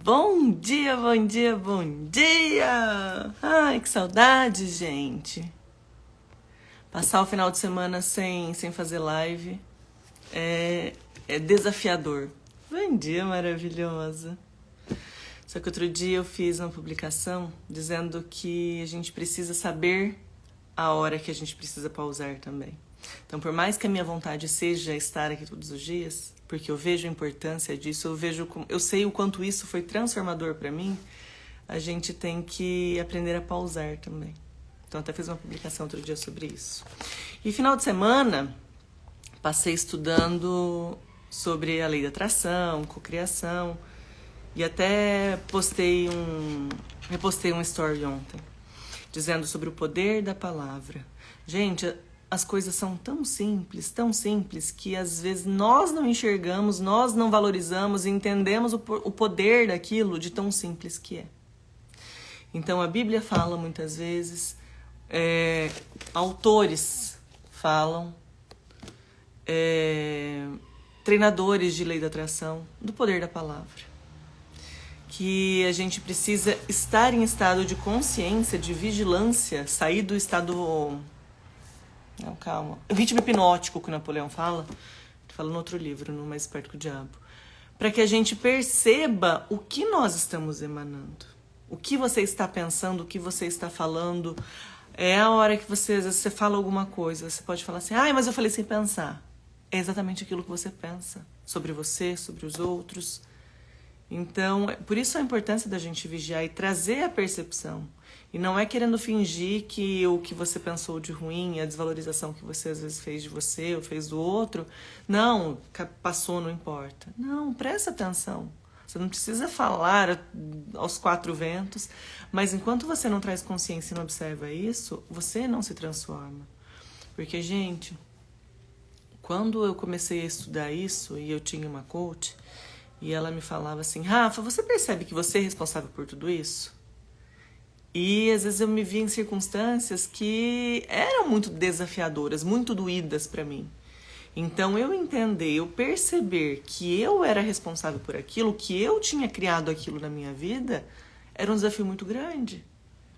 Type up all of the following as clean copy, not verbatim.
Bom dia, bom dia, bom dia! Ai, que saudade, gente! Passar o final de semana sem fazer live é desafiador. Bom dia, maravilhosa! Só que outro dia eu fiz uma publicação dizendo que a gente precisa saber a hora que a gente precisa pausar também. Então, por mais que a minha vontade seja estar aqui todos os dias, porque eu vejo a importância disso, eu sei o quanto isso foi transformador para mim, a gente tem que aprender a pausar também. Então, até fiz uma publicação outro dia sobre isso. E final de semana, passei estudando sobre a lei da atração, cocriação, e até repostei um story ontem, dizendo sobre o poder da palavra. Gente, as coisas são tão simples, que às vezes nós não enxergamos, nós não valorizamos e entendemos o poder daquilo de tão simples que é. Então a Bíblia fala muitas vezes, autores falam, treinadores de lei da atração, do poder da palavra. Que a gente precisa estar em estado de consciência, de vigilância, sair do estado... Não, calma. O ritmo hipnótico que o Napoleão fala, ele fala no outro livro, no Mais Esperto que o Diabo, para que a gente perceba o que nós estamos emanando, o que você está pensando, o que você está falando. É a hora que às vezes você fala alguma coisa, você pode falar assim, mas eu falei sem pensar. É exatamente aquilo que você pensa sobre você, sobre os outros. Então, por isso a importância da gente vigiar e trazer a percepção. E não é querendo fingir que o que você pensou de ruim, a desvalorização que você às vezes fez de você ou fez do outro, não, passou, não importa. Não, presta atenção. Você não precisa falar aos quatro ventos, mas enquanto você não traz consciência e não observa isso, você não se transforma. Porque, gente, quando eu comecei a estudar isso e eu tinha uma coach, e ela me falava assim, Rafa, você percebe que você é responsável por tudo isso? E às vezes eu me via em circunstâncias que eram muito desafiadoras, muito doídas para mim. Então eu perceber que eu era responsável por aquilo, que eu tinha criado aquilo na minha vida, era um desafio muito grande.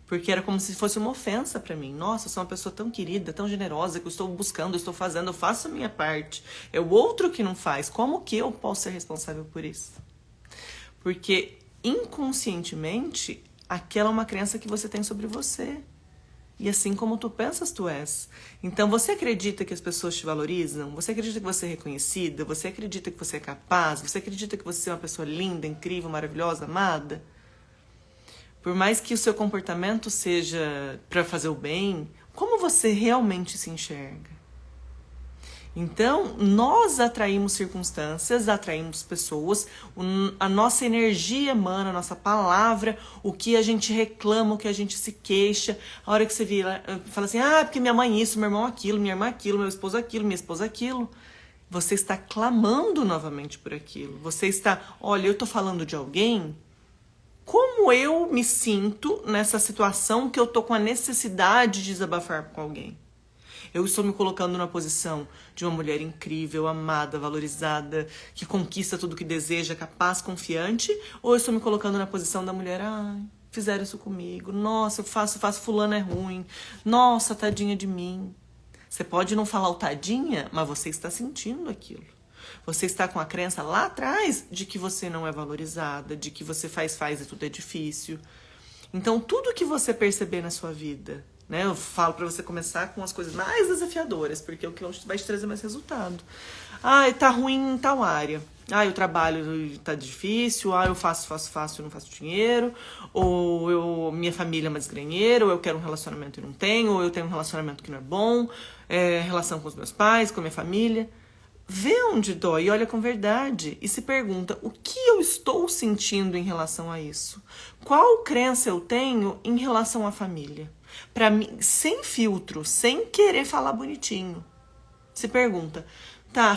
Porque era como se fosse uma ofensa para mim. Nossa, eu sou uma pessoa tão querida, tão generosa, que eu estou buscando, eu estou fazendo, eu faço a minha parte. É o outro que não faz. Como que eu posso ser responsável por isso? Porque inconscientemente, aquela é uma crença que você tem sobre você. E assim como tu pensas, tu és. Então você acredita que as pessoas te valorizam? Você acredita que você é reconhecida? Você acredita que você é capaz? Você acredita que você é uma pessoa linda, incrível, maravilhosa, amada? Por mais que o seu comportamento seja para fazer o bem, como você realmente se enxerga? Então, nós atraímos circunstâncias, atraímos pessoas, a nossa energia emana, a nossa palavra, o que a gente reclama, o que a gente se queixa. A hora que você vira, fala assim, porque minha mãe isso, meu irmão aquilo, minha irmã aquilo, meu esposo aquilo, minha esposa aquilo. Você está clamando novamente por aquilo. Você está, olha, eu estou falando de alguém... Como eu me sinto nessa situação que eu tô com a necessidade de desabafar com alguém? Eu estou me colocando na posição de uma mulher incrível, amada, valorizada, que conquista tudo que deseja, capaz, confiante? Ou eu estou me colocando na posição da mulher, fizeram isso comigo, nossa, eu faço, fulano é ruim, nossa, tadinha de mim. Você pode não falar o tadinha, mas você está sentindo aquilo. Você está com a crença lá atrás de que você não é valorizada, de que você faz e tudo é difícil. Então, tudo que você perceber na sua vida, né? Eu falo para você começar com as coisas mais desafiadoras, porque é o que vai te trazer mais resultado. Tá ruim em tal área. O trabalho tá difícil. Eu faço, eu não faço dinheiro. Ou minha família é uma desgranheira. Ou eu quero um relacionamento e não tenho. Ou eu tenho um relacionamento que não é bom. Relação com os meus pais, com a minha família. Vê onde dói e olha com verdade e se pergunta o que eu estou sentindo em relação a isso. Qual crença eu tenho em relação à família? Para mim, sem filtro, sem querer falar bonitinho. Se pergunta,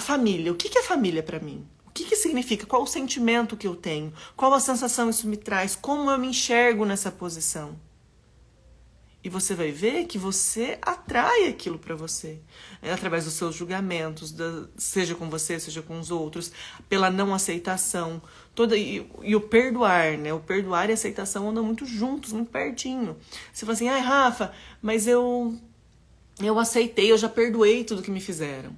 família, o que é família para mim? O que significa? Qual o sentimento que eu tenho? Qual a sensação isso me traz? Como eu me enxergo nessa posição? E você vai ver que você atrai aquilo para você. Através dos seus julgamentos, seja com você, seja com os outros, pela não aceitação. E o perdoar, né? O perdoar e a aceitação andam muito juntos, muito pertinho. Você fala assim, ai, Rafa, mas eu aceitei, eu já perdoei tudo que me fizeram.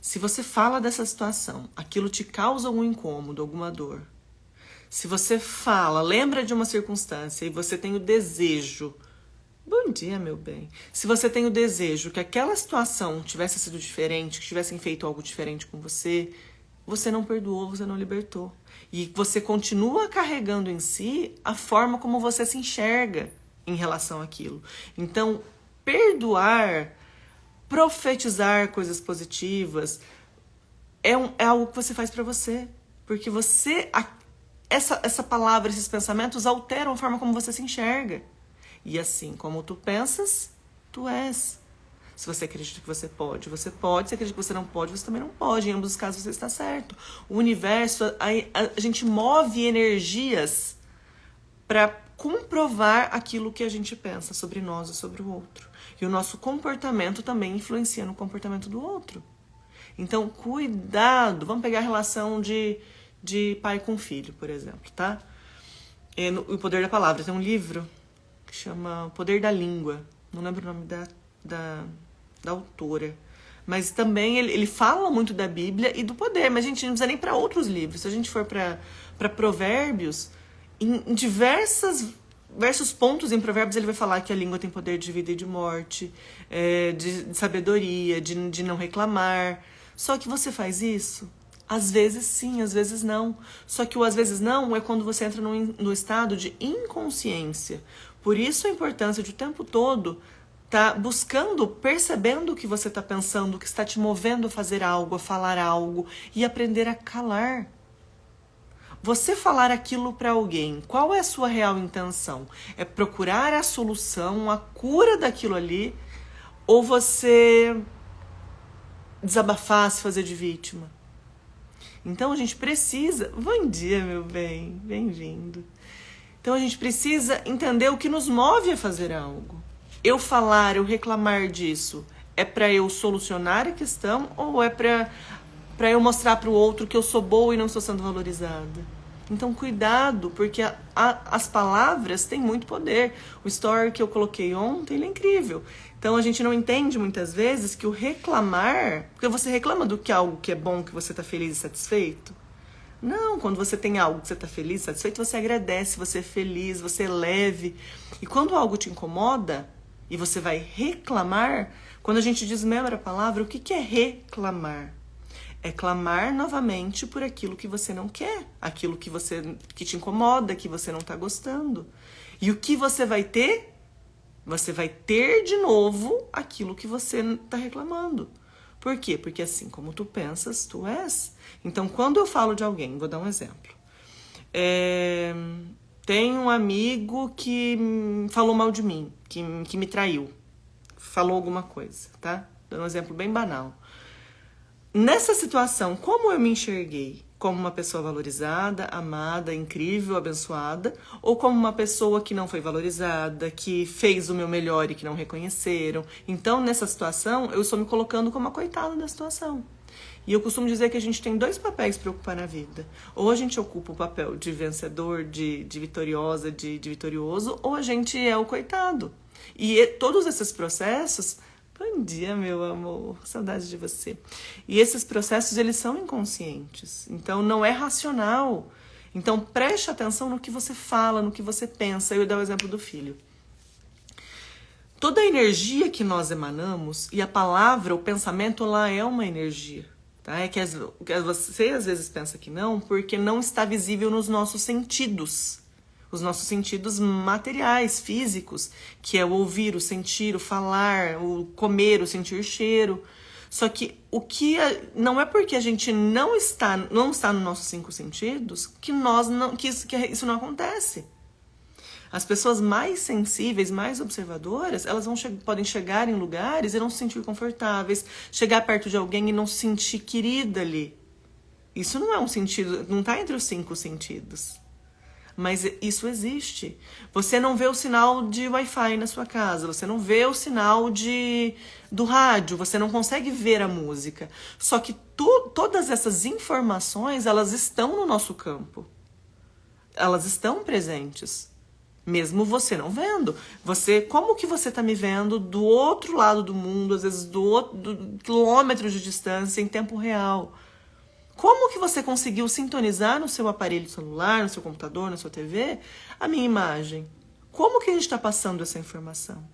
Se você fala dessa situação, aquilo te causa algum incômodo, alguma dor. Se você fala, lembra de uma circunstância e você tem o desejo... Bom dia, meu bem. Se você tem o desejo que aquela situação tivesse sido diferente, que tivessem feito algo diferente com você, você não perdoou, você não libertou. E você continua carregando em si a forma como você se enxerga em relação àquilo. Então, perdoar, profetizar coisas positivas, é algo que você faz para você. Porque você, essa palavra, esses pensamentos alteram a forma como você se enxerga. E assim como tu pensas, tu és. Se você acredita que você pode, você pode. Se acredita que você não pode, você também não pode. Em ambos os casos você está certo. O universo, a gente move energias para comprovar aquilo que a gente pensa sobre nós e sobre o outro. E o nosso comportamento também influencia no comportamento do outro. Então, cuidado. Vamos pegar a relação de pai com filho, por exemplo, tá? O Poder da Palavra. Tem um livro que chama O Poder da Língua. Não lembro o nome da autora. Mas também ele fala muito da Bíblia e do poder. Mas a gente não precisa nem para outros livros. Se a gente for para Provérbios, em diversos pontos em Provérbios ele vai falar que a língua tem poder de vida e de morte, de sabedoria, de não reclamar. Só que você faz isso? Às vezes sim, às vezes não. Só que o às vezes não é quando você entra no estado de inconsciência. Por isso a importância de o tempo todo tá buscando, percebendo o que você está pensando, o que está te movendo a fazer algo, a falar algo e aprender a calar. Você falar aquilo para alguém, qual é a sua real intenção? É procurar a solução, a cura daquilo ali, ou você desabafar, se fazer de vítima? Então a gente precisa... Bom dia, meu bem, bem-vindo. Então a gente precisa entender o que nos move a fazer algo. Eu falar, eu reclamar disso, é para eu solucionar a questão ou é para eu mostrar para o outro que eu sou boa e não estou sendo valorizada? Então cuidado, porque as palavras têm muito poder. O story que eu coloquei ontem, ele é incrível. Então a gente não entende muitas vezes que o reclamar... Porque você reclama do que algo que é bom, que você está feliz e satisfeito? Não, quando você tem algo que você está feliz e satisfeito, você agradece, você é feliz, você é leve. E quando algo te incomoda e você vai reclamar, quando a gente desmembra a palavra, o que é reclamar? É clamar novamente por aquilo que você não quer, aquilo que te incomoda, que você não está gostando. E o que você vai ter? Você vai ter de novo aquilo que você está reclamando. Por quê? Porque assim como tu pensas, tu és. Então, quando eu falo de alguém, vou dar um exemplo. Tem um amigo que falou mal de mim, que me traiu. Falou alguma coisa, tá? Dando um exemplo bem banal. Nessa situação, como eu me enxerguei? Como uma pessoa valorizada, amada, incrível, abençoada, ou como uma pessoa que não foi valorizada, que fez o meu melhor e que não reconheceram. Então, nessa situação, eu estou me colocando como a coitada da situação. E eu costumo dizer que a gente tem 2 papéis para ocupar na vida. Ou a gente ocupa o papel de vencedor, de vitoriosa, de vitorioso, ou a gente é o coitado. E todos esses processos... Bom dia, meu amor. Saudade de você. E esses processos, eles são inconscientes. Então, não é racional. Então, preste atenção no que você fala, no que você pensa. Eu dou o exemplo do filho. Toda a energia que nós emanamos, e a palavra, o pensamento, ela é uma energia. Tá? É que você, às vezes, pensa que não, porque não está visível nos nossos sentidos. Os nossos sentidos materiais, físicos, que é o ouvir, o sentir, o falar, o comer, o sentir cheiro. Só que não é porque a gente não está nos nossos 5 sentidos que isso não acontece. As pessoas mais sensíveis, mais observadoras, elas podem chegar em lugares e não se sentir confortáveis, chegar perto de alguém e não se sentir querida ali. Isso não é um sentido, não está entre os 5 sentidos. mas isso existe. Você não vê o sinal de Wi-Fi na sua casa, você não vê o sinal do rádio, você não consegue ver a música. Só que todas essas informações, elas estão no nosso campo. Elas estão presentes. Mesmo você não vendo. Como que você está me vendo do outro lado do mundo, às vezes do quilômetros de distância, em tempo real? Como que você conseguiu sintonizar no seu aparelho celular, no seu computador, na sua TV, a minha imagem? Como que a gente está passando essa informação?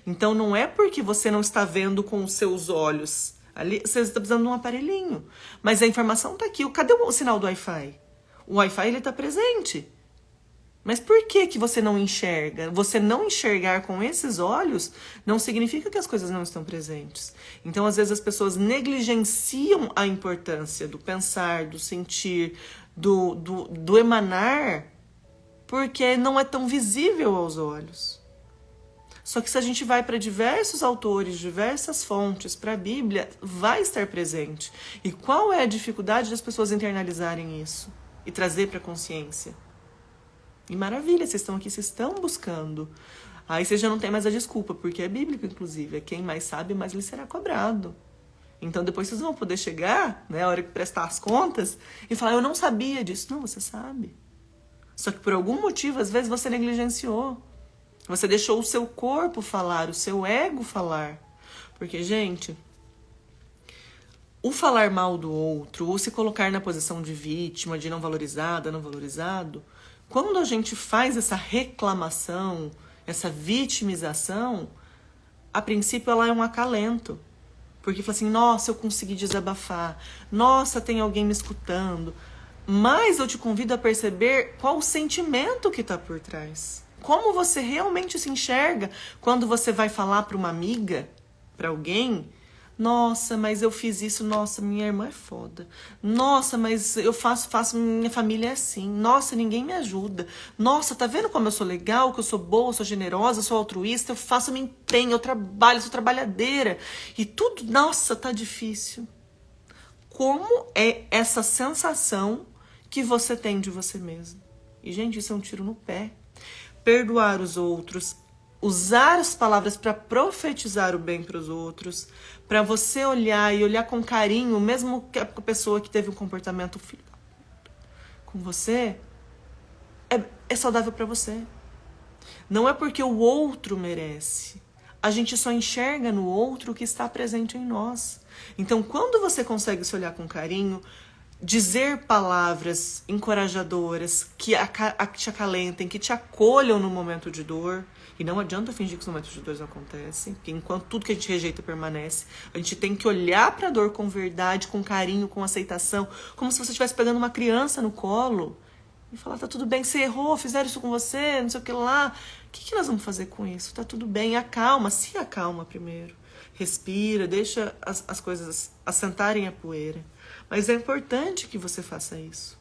Então não é porque você não está vendo com os seus olhos. Ali, você está precisando de um aparelhinho. Mas a informação está aqui. Cadê o sinal do Wi-Fi? O Wi-Fi está presente. Mas por que você não enxerga? Você não enxergar com esses olhos não significa que as coisas não estão presentes. Então, às vezes, as pessoas negligenciam a importância do pensar, do sentir, do emanar, porque não é tão visível aos olhos. Só que se a gente vai para diversos autores, diversas fontes, para a Bíblia, vai estar presente. E qual é a dificuldade das pessoas internalizarem isso e trazer para a consciência? E maravilha, vocês estão aqui, vocês estão buscando. Aí você já não tem mais a desculpa, porque é bíblico, inclusive. É quem mais sabe, mais lhe será cobrado. Então depois vocês vão poder chegar, né, a hora que prestar as contas, e falar, eu não sabia disso. Não, você sabe. Só que por algum motivo, às vezes, você negligenciou. Você deixou o seu corpo falar, o seu ego falar. Porque, gente, o falar mal do outro, ou se colocar na posição de vítima, de não valorizada, não valorizado, quando a gente faz essa reclamação, essa vitimização, a princípio ela é um acalento. Porque fala assim, nossa, eu consegui desabafar. Nossa, tem alguém me escutando. Mas eu te convido a perceber qual o sentimento que está por trás. Como você realmente se enxerga quando você vai falar para uma amiga, para alguém. Nossa, mas eu fiz isso. Nossa, minha irmã é foda. Nossa, mas eu faço, minha família é assim. Nossa, ninguém me ajuda. Nossa, tá vendo como eu sou legal, que eu sou boa, sou generosa, sou altruísta, eu faço, me empenho, eu trabalho, sou trabalhadeira. E tudo, nossa, tá difícil. Como é essa sensação que você tem de você mesmo? E, gente, isso é um tiro no pé. Perdoar os outros, usar as palavras para profetizar o bem para os outros, para você olhar e olhar com carinho, mesmo que a pessoa que teve um comportamento filho da puta com você, é saudável para você. Não é porque o outro merece. A gente só enxerga no outro o que está presente em nós. Então, quando você consegue se olhar com carinho, dizer palavras encorajadoras que te acalentem, que te acolham no momento de dor. E não adianta fingir que os momentos de dor não acontecem, porque enquanto tudo que a gente rejeita permanece, a gente tem que olhar para a dor com verdade, com carinho, com aceitação, como se você estivesse pegando uma criança no colo e falar, tá tudo bem, você errou, fizeram isso com você, não sei o que lá. O que nós vamos fazer com isso? Tá tudo bem, se acalma primeiro. Respira, deixa as coisas assentarem a poeira. Mas é importante que você faça isso.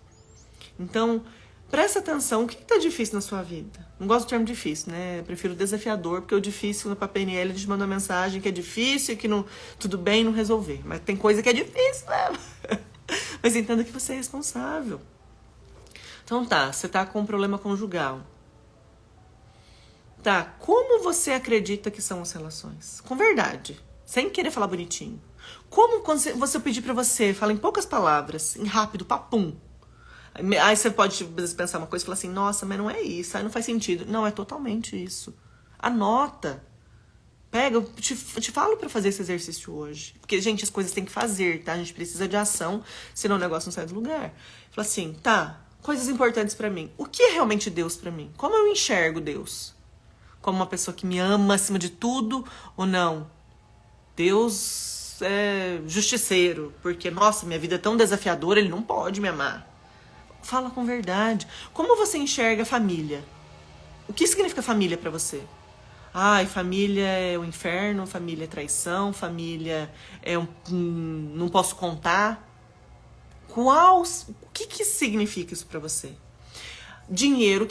Então, presta atenção. O que está difícil na sua vida? Não gosto do termo difícil, né? Eu prefiro desafiador, porque o difícil, para a PNL, eles mandam uma mensagem que é difícil e que não, tudo bem não resolver. Mas tem coisa que é difícil, né? Mas entenda que você é responsável. Então tá, você tá com um problema conjugal. Tá, como você acredita que são as relações? Com verdade, sem querer falar bonitinho. Como quando você pedir pra você, fala em poucas palavras, em rápido, papum. Aí você pode pensar uma coisa e falar assim, nossa, mas não é isso, aí não faz sentido. Não, é totalmente isso. Anota. Pega, eu te falo pra fazer esse exercício hoje. Porque, gente, as coisas tem que fazer, tá? A gente precisa de ação, senão o negócio não sai do lugar. Fala assim, tá, coisas importantes pra mim. O que é realmente Deus pra mim? Como eu enxergo Deus? Como uma pessoa que me ama acima de tudo ou não? Deus é justiceiro, porque, nossa, minha vida é tão desafiadora, ele não pode me amar. Fala com verdade. Como você enxerga família? O que significa família pra você? Ai, família é o inferno, família é traição, família é não posso contar. O que significa isso pra você? Dinheiro,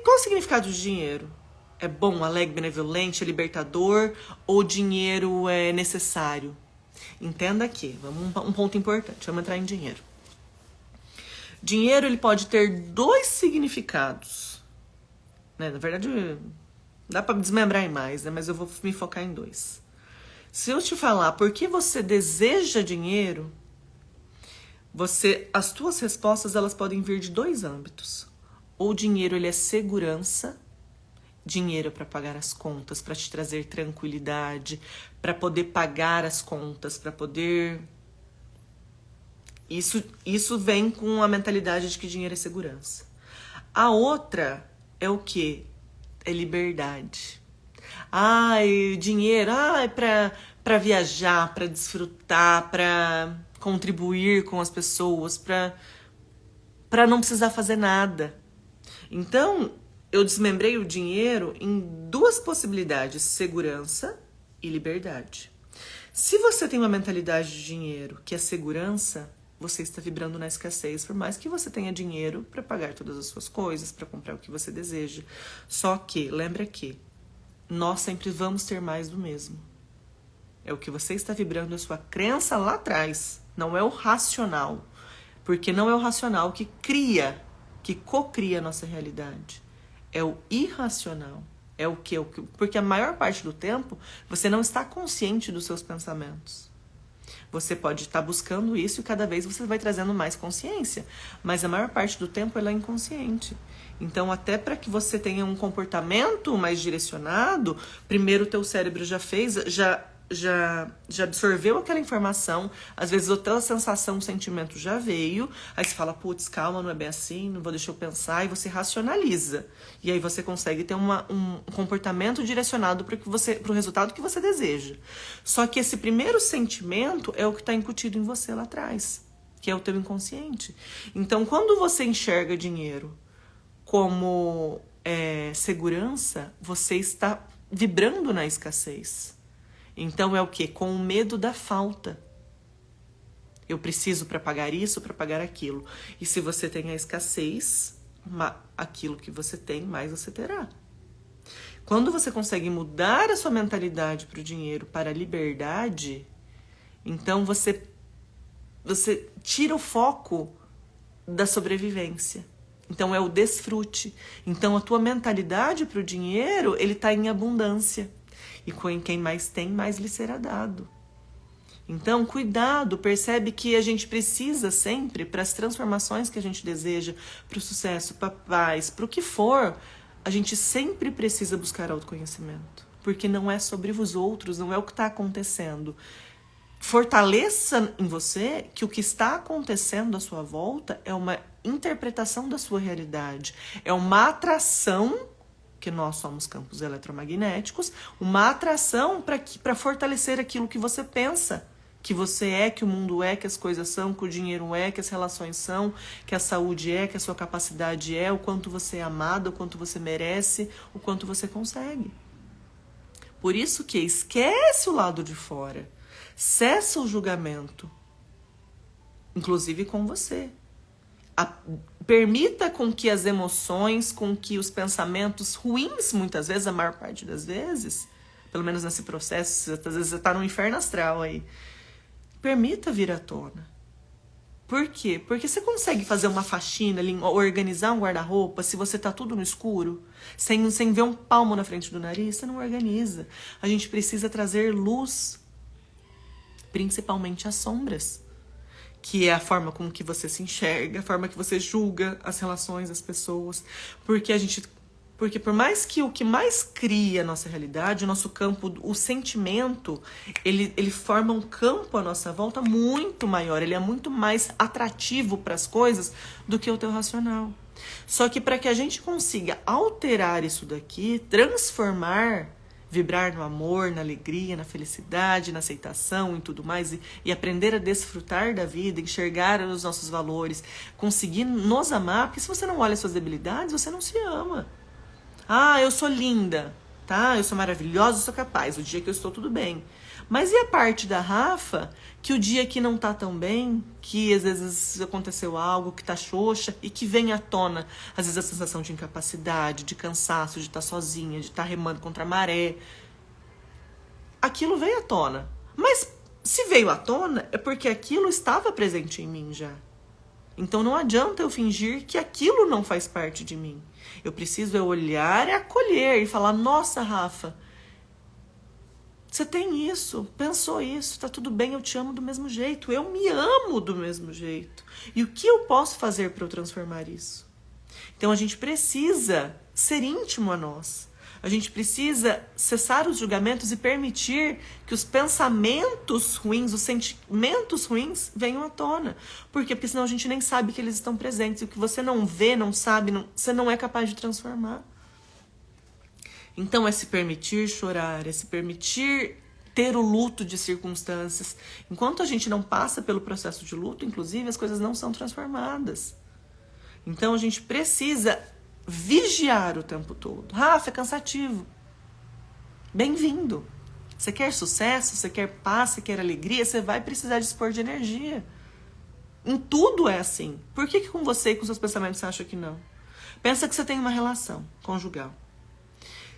qual é o significado de dinheiro? É bom, alegre, benevolente, é libertador ou dinheiro é necessário? Entenda aqui, um ponto importante, vamos entrar em dinheiro. Dinheiro, ele pode ter dois significados, né? Na verdade, dá para desmembrar em mais, né? Mas eu vou me focar em dois. Se eu te falar por que você deseja dinheiro, as tuas respostas, elas podem vir de dois âmbitos. Ou dinheiro, ele é segurança, dinheiro para pagar as contas, para te trazer tranquilidade, para poder pagar as contas, para poder... Isso vem com a mentalidade de que dinheiro é segurança. A outra é o quê? É liberdade. Dinheiro, é para viajar, para desfrutar, para contribuir com as pessoas, para não precisar fazer nada. Então, eu desmembrei o dinheiro em duas possibilidades, segurança e liberdade. Se você tem uma mentalidade de dinheiro que é segurança, você está vibrando na escassez, por mais que você tenha dinheiro para pagar todas as suas coisas, para comprar o que você deseja. Só que, lembra que nós sempre vamos ter mais do mesmo. É o que você está vibrando, a sua crença lá atrás, não é o racional. Porque não é o racional que co-cria a nossa realidade. É o irracional. É o quê? Porque a maior parte do tempo, você não está consciente dos seus pensamentos. Você pode estar buscando isso e cada vez você vai trazendo mais consciência. Mas a maior parte do tempo ela é inconsciente. Então, até para que você tenha um comportamento mais direcionado, primeiro o teu cérebro já absorveu aquela informação, às vezes a sensação, o sentimento já veio, aí você fala, putz, calma, não é bem assim, não vou deixar eu pensar, e você racionaliza. E aí você consegue ter um comportamento direcionado para o resultado que você deseja. Só que esse primeiro sentimento é o que está incutido em você lá atrás, que é o teu inconsciente. Então, quando você enxerga dinheiro como segurança, você está vibrando na escassez. Então é o quê? Com o medo da falta. Eu preciso para pagar isso, para pagar aquilo. E se você tem a escassez, aquilo que você tem, mais você terá. Quando você consegue mudar a sua mentalidade para o dinheiro, para a liberdade, então você tira o foco da sobrevivência. Então é o desfrute. Então a tua mentalidade para o dinheiro, ele está em abundância. E com quem mais tem, mais lhe será dado. Então, cuidado, percebe que a gente precisa sempre, para as transformações que a gente deseja, para o sucesso, para a paz, para o que for, a gente sempre precisa buscar autoconhecimento. Porque não é sobre os outros, não é o que está acontecendo. Fortaleça em você que o que está acontecendo à sua volta é uma interpretação da sua realidade, é uma atração, que nós somos campos eletromagnéticos, uma atração para fortalecer aquilo que você pensa, que você é, que o mundo é, que as coisas são, que o dinheiro é, que as relações são, que a saúde é, que a sua capacidade é, o quanto você é amado, o quanto você merece, o quanto você consegue. Por isso que esquece o lado de fora, cessa o julgamento, inclusive com você. Permita com que as emoções, com que os pensamentos ruins, muitas vezes, a maior parte das vezes, pelo menos nesse processo, às vezes você está no inferno astral aí, permita vir à tona. Por quê? Porque você consegue fazer uma faxina, organizar um guarda-roupa, se você está tudo no escuro, sem ver um palmo na frente do nariz, você não organiza. A gente precisa trazer luz, principalmente as sombras, que é a forma como que você se enxerga, a forma que você julga as relações das pessoas. Porque por mais que o que mais cria a nossa realidade, o nosso campo, o sentimento, ele forma um campo à nossa volta muito maior, ele é muito mais atrativo para as coisas do que o teu racional. Só que para que a gente consiga alterar isso daqui, transformar, vibrar no amor, na alegria, na felicidade, na aceitação e tudo mais, e aprender a desfrutar da vida, enxergar os nossos valores, conseguir nos amar, porque se você não olha as suas debilidades, você não se ama. Eu sou linda, tá? Eu sou maravilhosa, eu sou capaz, o dia que eu estou tudo bem. Mas e a parte da Rafa, que o dia que não tá tão bem, que às vezes aconteceu algo, que tá xoxa, e que vem à tona, às vezes a sensação de incapacidade, de cansaço, de estar sozinha, de estar remando contra a maré. Aquilo veio à tona. Mas se veio à tona, é porque aquilo estava presente em mim já. Então não adianta eu fingir que aquilo não faz parte de mim. Eu preciso olhar e acolher e falar, nossa, Rafa, você tem isso, pensou isso, tá tudo bem, eu te amo do mesmo jeito, eu me amo do mesmo jeito. E o que eu posso fazer para eu transformar isso? Então a gente precisa ser íntimo a nós. A gente precisa cessar os julgamentos e permitir que os pensamentos ruins, os sentimentos ruins venham à tona. Por quê? Porque senão a gente nem sabe que eles estão presentes. E o que você não vê, não sabe, você não é capaz de transformar. Então é se permitir chorar, é se permitir ter o luto de circunstâncias. Enquanto a gente não passa pelo processo de luto, inclusive, as coisas não são transformadas. Então a gente precisa vigiar o tempo todo. Rafa, é cansativo. Bem-vindo. Você quer sucesso, você quer paz, você quer alegria, você vai precisar dispor de energia. Em tudo é assim. Por que com você e com seus pensamentos você acha que não? Pensa que você tem uma relação conjugal.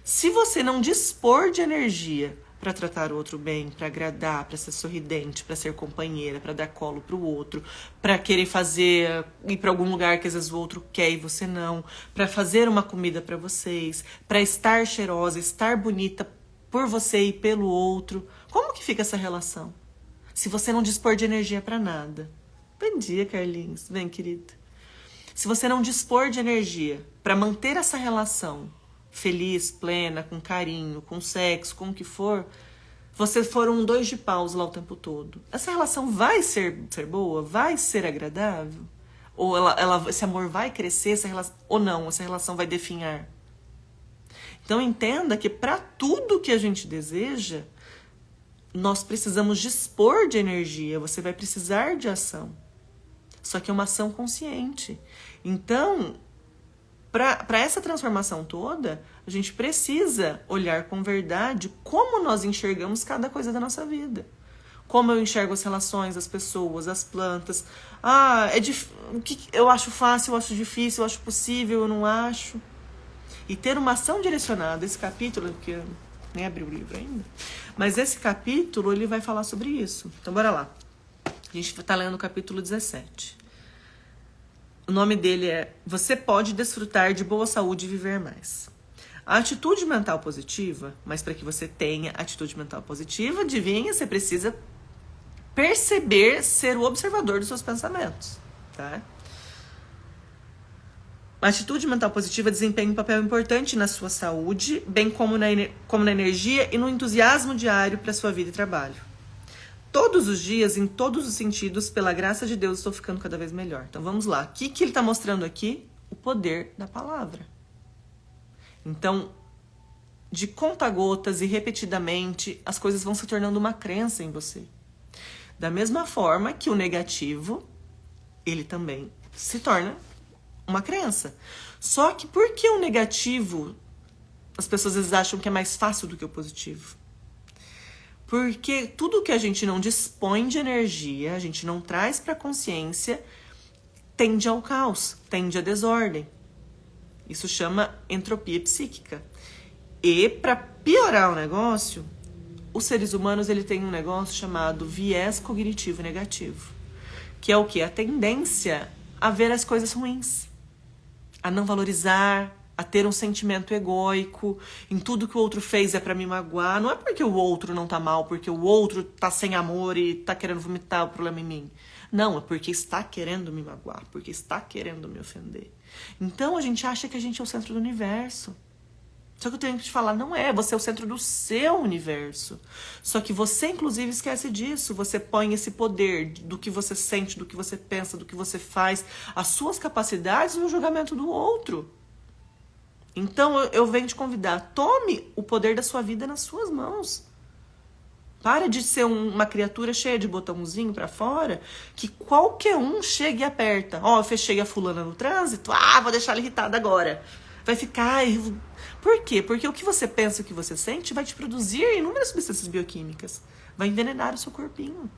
Se você não dispor de energia para tratar o outro bem, para agradar, para ser sorridente, para ser companheira, para dar colo para o outro, para querer ir para algum lugar que às vezes o outro quer e você não, para fazer uma comida para vocês, para estar cheirosa, estar bonita por você e pelo outro, como que fica essa relação? Se você não dispor de energia para nada. Bom dia, Carlinhos. Vem, querida. Se você não dispor de energia para manter essa relação feliz, plena, com carinho, com sexo, com o que for, vocês foram 2 de paus lá o tempo todo. Essa relação vai ser boa? Vai ser agradável? Ou esse amor vai crescer, ou não, essa relação vai definhar? Então entenda que para tudo que a gente deseja, nós precisamos dispor de energia, você vai precisar de ação. Só que é uma ação consciente. Então, para essa transformação toda, a gente precisa olhar com verdade como nós enxergamos cada coisa da nossa vida. Como eu enxergo as relações, as pessoas, as plantas. O que eu acho fácil, eu acho difícil, eu acho possível, eu não acho. E ter uma ação direcionada. Esse capítulo, que eu nem abri o livro ainda, mas esse capítulo ele vai falar sobre isso. Então bora lá. A gente está lendo o capítulo 17. O nome dele é Você pode desfrutar de boa saúde e viver mais. A atitude mental positiva, mas para que você tenha atitude mental positiva, adivinha, você precisa perceber, ser o observador dos seus pensamentos, tá? A atitude mental positiva desempenha um papel importante na sua saúde, bem como na energia e no entusiasmo diário para sua vida e trabalho. Todos os dias, em todos os sentidos, pela graça de Deus, estou ficando cada vez melhor. Então vamos lá. O que ele está mostrando aqui? O poder da palavra. Então, de conta-gotas e repetidamente, as coisas vão se tornando uma crença em você. Da mesma forma que o negativo, ele também se torna uma crença. Só que por que o negativo, as pessoas às vezes acham que é mais fácil do que o positivo? Porque tudo que a gente não dispõe de energia, a gente não traz para a consciência, tende ao caos, tende à desordem. Isso chama entropia psíquica. E para piorar o negócio, os seres humanos ele tem um negócio chamado viés cognitivo negativo, que é o quê? A tendência a ver as coisas ruins, a não valorizar, a ter um sentimento egóico, em tudo que o outro fez é pra me magoar. Não é porque o outro não tá mal, porque o outro tá sem amor e tá querendo vomitar o problema em mim. Não, é porque está querendo me magoar, porque está querendo me ofender. Então a gente acha que a gente é o centro do universo. Só que eu tenho que te falar, não é, você é o centro do seu universo. Só que você, inclusive, esquece disso. Você põe esse poder do que você sente, do que você pensa, do que você faz, as suas capacidades no julgamento do outro. Então eu venho te convidar, tome o poder da sua vida nas suas mãos. Para de ser uma criatura cheia de botãozinho pra fora, que qualquer um chega e aperta. Eu fechei a fulana no trânsito, vou deixar ela irritada agora. Vai ficar... Por quê? Porque o que você pensa, o que você sente, vai te produzir inúmeras substâncias bioquímicas. Vai envenenar o seu corpinho.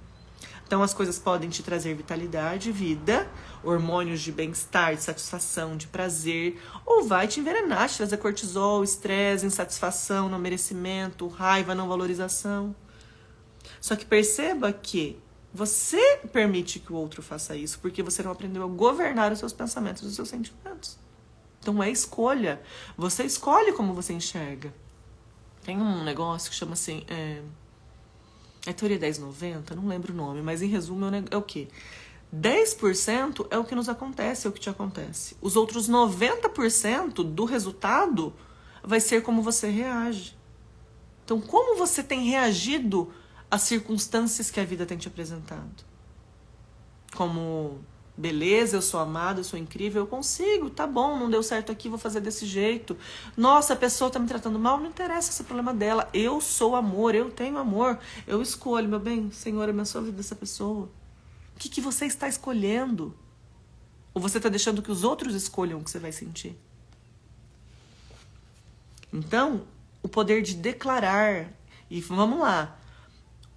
Então as coisas podem te trazer vitalidade, vida, hormônios de bem-estar, de satisfação, de prazer, ou vai te envenenar, te trazer cortisol, estresse, insatisfação, não merecimento, raiva, não valorização. Só que perceba que Você permite que o outro faça isso porque você não aprendeu a governar os seus pensamentos e os seus sentimentos. Então é escolha. Você escolhe como você enxerga. Tem um negócio que chama assim... É teoria 1090, não lembro o nome, mas em resumo é o quê? 10% é o que nos acontece, é o que te acontece. Os outros 90% do resultado vai ser como você reage. Então, como você tem reagido às circunstâncias que a vida tem te apresentado? Como, beleza, eu sou amada, eu sou incrível, eu consigo, tá bom, não deu certo aqui, vou fazer desse jeito. Nossa, a pessoa tá me tratando mal, não interessa esse problema dela. Eu sou amor, eu tenho amor, eu escolho, meu bem, Senhor, abençoa a vida dessa pessoa. O que você está escolhendo? Ou você está deixando que os outros escolham o que você vai sentir? Então, o poder de declarar. E vamos lá.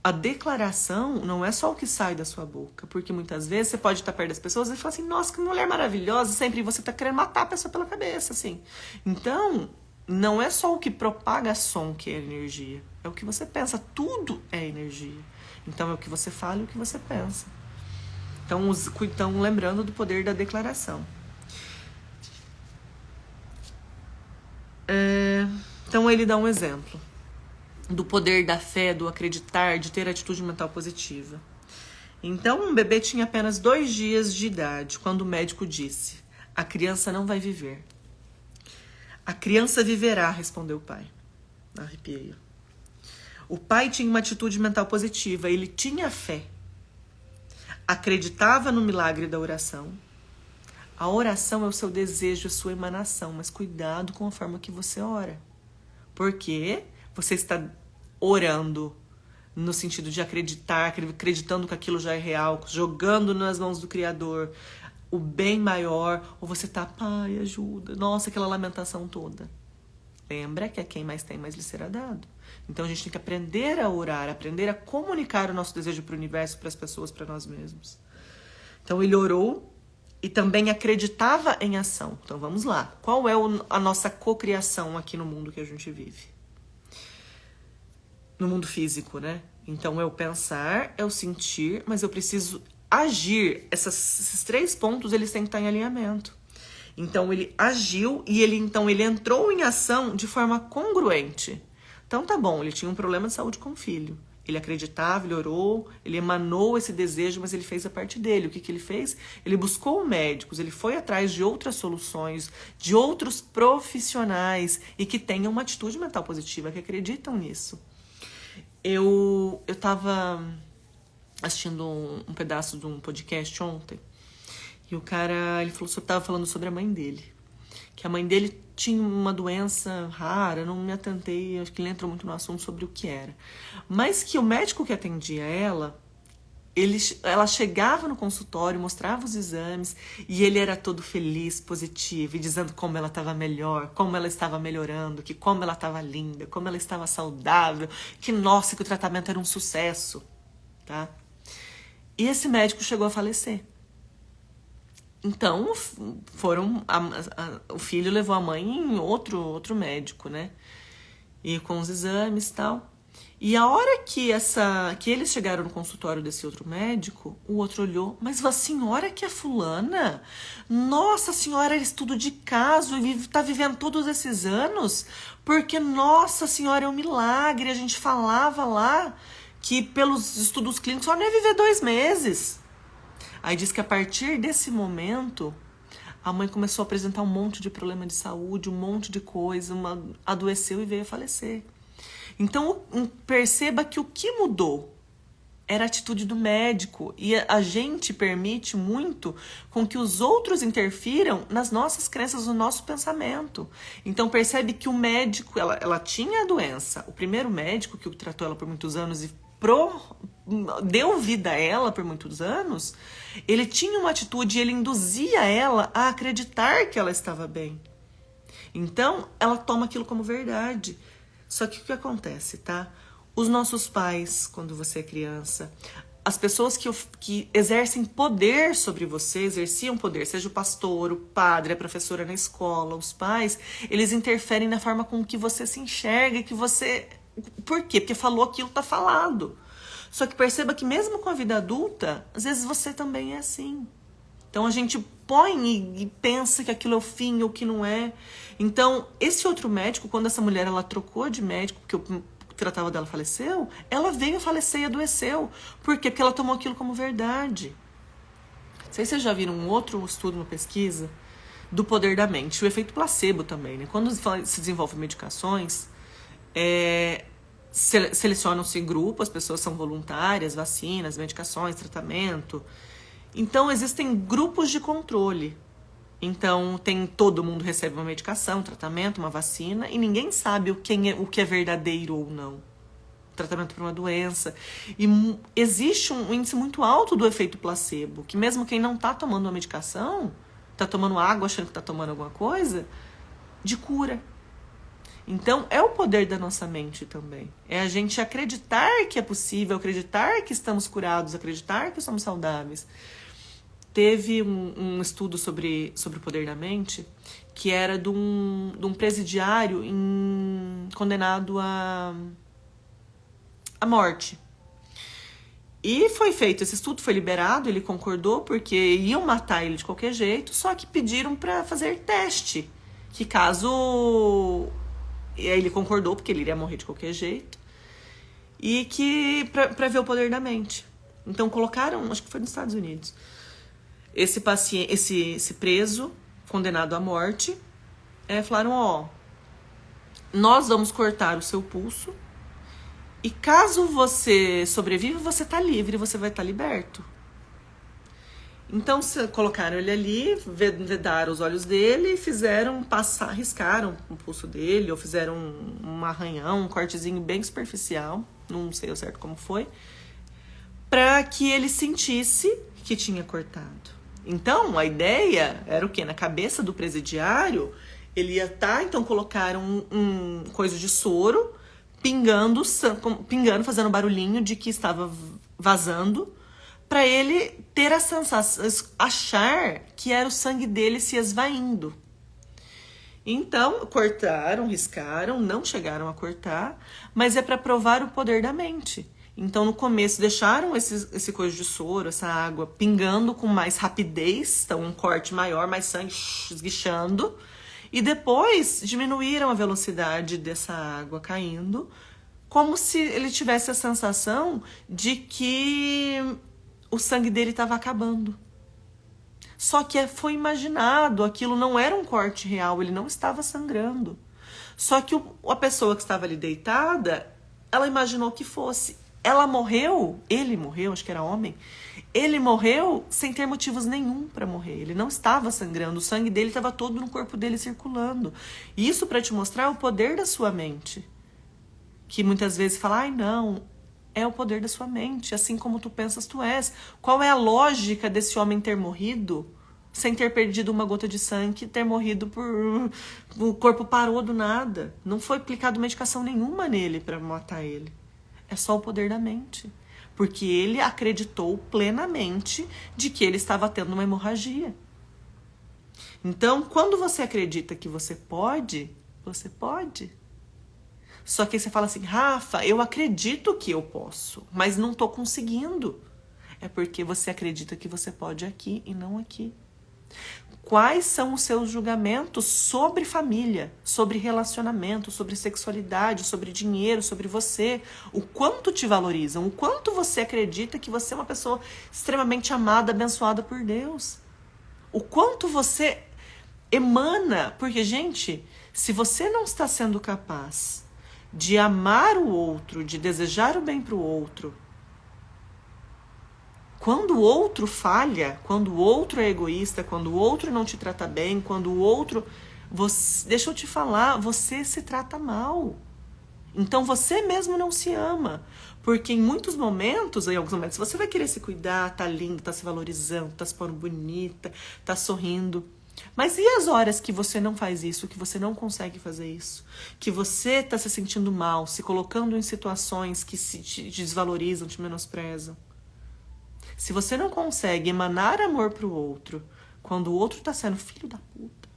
A declaração não é só o que sai da sua boca. Porque muitas vezes você pode estar perto das pessoas e falar assim, nossa, que mulher maravilhosa. Sempre você está querendo matar a pessoa pela cabeça, assim. Então, não é só o que propaga som que é energia. É o que você pensa. Tudo é energia. Então, é o que você fala e o que você pensa. Então, lembrando do poder da declaração. Então, ele dá um exemplo do poder da fé, do acreditar, de ter atitude mental positiva. Então, um bebê tinha apenas 2 dias de idade, quando o médico disse, a criança não vai viver. A criança viverá, respondeu o pai. Arrepiei. O pai tinha uma atitude mental positiva, ele tinha fé. Acreditava no milagre da oração. A oração é o seu desejo, a sua emanação, mas cuidado com a forma que você ora. Porque você está orando no sentido de acreditar, acreditando que aquilo já é real, jogando nas mãos do Criador o bem maior, ou você está, pai, ajuda, nossa, aquela lamentação toda. Lembra que a quem mais tem, mais lhe será dado. Então a gente tem que aprender a orar, aprender a comunicar o nosso desejo para o universo, para as pessoas, para nós mesmos. Então ele orou e também acreditava em ação. Então vamos lá. Qual é a nossa cocriação aqui no mundo que a gente vive? No mundo físico, né? Então é o pensar, é o sentir, mas eu preciso agir. Esses 3 pontos, eles têm que estar em alinhamento. Então ele agiu e ele entrou em ação de forma congruente. Então tá bom, ele tinha um problema de saúde com o filho. Ele acreditava, ele orou, ele emanou esse desejo, mas ele fez a parte dele. O que ele fez? Ele buscou médicos, ele foi atrás de outras soluções, de outros profissionais e que tenham uma atitude mental positiva, que acreditam nisso. Eu tava assistindo um pedaço de um podcast ontem e o cara, ele tava falando sobre a mãe dele. Que a mãe dele tinha uma doença rara, não me atentei, acho que ele entrou muito no assunto sobre o que era. Mas que o médico que atendia ela chegava no consultório, mostrava os exames e ele era todo feliz, positivo, e dizendo como ela estava melhor, como ela estava melhorando, que como ela estava linda, como ela estava saudável, que nossa, que o tratamento era um sucesso, tá? E esse médico chegou a falecer. Então, o filho levou a mãe em outro médico, né? E com os exames e tal. E a hora que eles chegaram no consultório desse outro médico, o outro olhou, mas a senhora que é fulana? Nossa, a senhora era estudo de caso e tá vivendo todos esses anos? Porque, nossa, a senhora é um milagre. A gente falava lá que pelos estudos clínicos só não ia viver 2 meses. Aí diz que a partir desse momento, a mãe começou a apresentar um monte de problema de saúde, um monte de coisa, adoeceu e veio a falecer. Então, perceba que o que mudou era a atitude do médico. E a gente permite muito com que os outros interfiram nas nossas crenças, no nosso pensamento. Então, percebe que o médico, ela tinha a doença. O primeiro médico que tratou ela por muitos anos e deu vida a ela por muitos anos, ele tinha uma atitude e ele induzia ela a acreditar que ela estava bem. Então, ela toma aquilo como verdade. Só que o que acontece, tá? Os nossos pais, quando você é criança, as pessoas que exercem poder sobre você, exerciam poder, seja o pastor, o padre, a professora na escola, os pais, eles interferem na forma com que você se enxerga, que você... Por quê? Porque falou aquilo, tá falado. Só que perceba que mesmo com a vida adulta, às vezes você também é assim. Então a gente põe e pensa que aquilo é o fim ou que não é. Então, esse outro médico, quando essa mulher ela trocou de médico, porque o que tratava dela faleceu, ela veio a falecer e adoeceu. Por quê? Porque ela tomou aquilo como verdade. Não sei se vocês já viram um outro estudo, uma pesquisa, do poder da mente. O efeito placebo também, né? Quando se desenvolvem medicações, selecionam-se grupos, as pessoas são voluntárias, vacinas, medicações, tratamento. Então, existem grupos de controle. Então, todo mundo recebe uma medicação, um tratamento, uma vacina, e ninguém sabe o que é verdadeiro ou não. Tratamento para uma doença. E existe um índice muito alto do efeito placebo, que mesmo quem não está tomando uma medicação, está tomando água achando que está tomando alguma coisa, de cura. Então, é o poder da nossa mente também. É a gente acreditar que é possível, acreditar que estamos curados, acreditar que somos saudáveis. Teve um estudo sobre o poder da mente, que era de um presidiário condenado à morte. E foi feito esse estudo, foi liberado, ele concordou, porque iam matar ele de qualquer jeito, só que pediram para fazer teste, que caso... E aí ele concordou, porque ele iria morrer de qualquer jeito, e que para ver o poder da mente. Então colocaram, acho que foi nos Estados Unidos, esse paciente, esse preso condenado à morte, falaram, nós vamos cortar o seu pulso, e caso você sobreviva, você tá livre, você vai estar liberto. Então, colocaram ele ali, vedaram os olhos dele e riscaram o pulso dele, ou fizeram um arranhão, um cortezinho bem superficial, não sei ao certo como foi, para que ele sentisse que tinha cortado. Então, a ideia era o quê? Na cabeça do presidiário, ele ia estar, então colocaram um coisa de soro, pingando, fazendo barulhinho de que estava vazando, para ele ter a sensação, achar que era o sangue dele se esvaindo. Então, cortaram, riscaram, não chegaram a cortar, mas é para provar o poder da mente. Então, no começo, deixaram esse coisa de soro, essa água, pingando com mais rapidez, então um corte maior, mais sangue esguichando, e depois diminuíram a velocidade dessa água caindo, como se ele tivesse a sensação de que o sangue dele estava acabando. Só que foi imaginado, aquilo não era um corte real, ele não estava sangrando. Só que a pessoa que estava ali deitada, ela imaginou que fosse. Ele morreu, acho que era homem, ele morreu sem ter motivos nenhum para morrer. Ele não estava sangrando, o sangue dele estava todo no corpo dele circulando. Isso para te mostrar o poder da sua mente. Que muitas vezes fala, não, é o poder da sua mente, assim como tu pensas, tu és. Qual é a lógica desse homem ter morrido sem ter perdido uma gota de sangue, ter morrido o corpo parou do nada? Não foi aplicado medicação nenhuma nele para matar ele. É só o poder da mente. Porque ele acreditou plenamente de que ele estava tendo uma hemorragia. Então, quando você acredita que você pode, você pode. Só que aí você fala assim, Rafa, eu acredito que eu posso, mas não estou conseguindo. É porque você acredita que você pode aqui e não aqui. Quais são os seus julgamentos sobre família, sobre relacionamento, sobre sexualidade, sobre dinheiro, sobre você? O quanto te valorizam, o quanto você acredita que você é uma pessoa extremamente amada, abençoada por Deus. O quanto você emana, porque, gente, se você não está sendo capaz de amar o outro, de desejar o bem para o outro, quando o outro falha, quando o outro é egoísta, quando o outro não te trata bem, quando o outro... deixa eu te falar, você se trata mal. Então você mesmo não se ama. Porque em alguns momentos, você vai querer se cuidar, tá linda, tá se valorizando, tá se pondo bonita, tá sorrindo. Mas e as horas que você não faz isso, que você não consegue fazer isso? Que você tá se sentindo mal, se colocando em situações que te desvalorizam, te menosprezam? Se você não consegue emanar amor pro outro, quando o outro tá sendo filho da puta,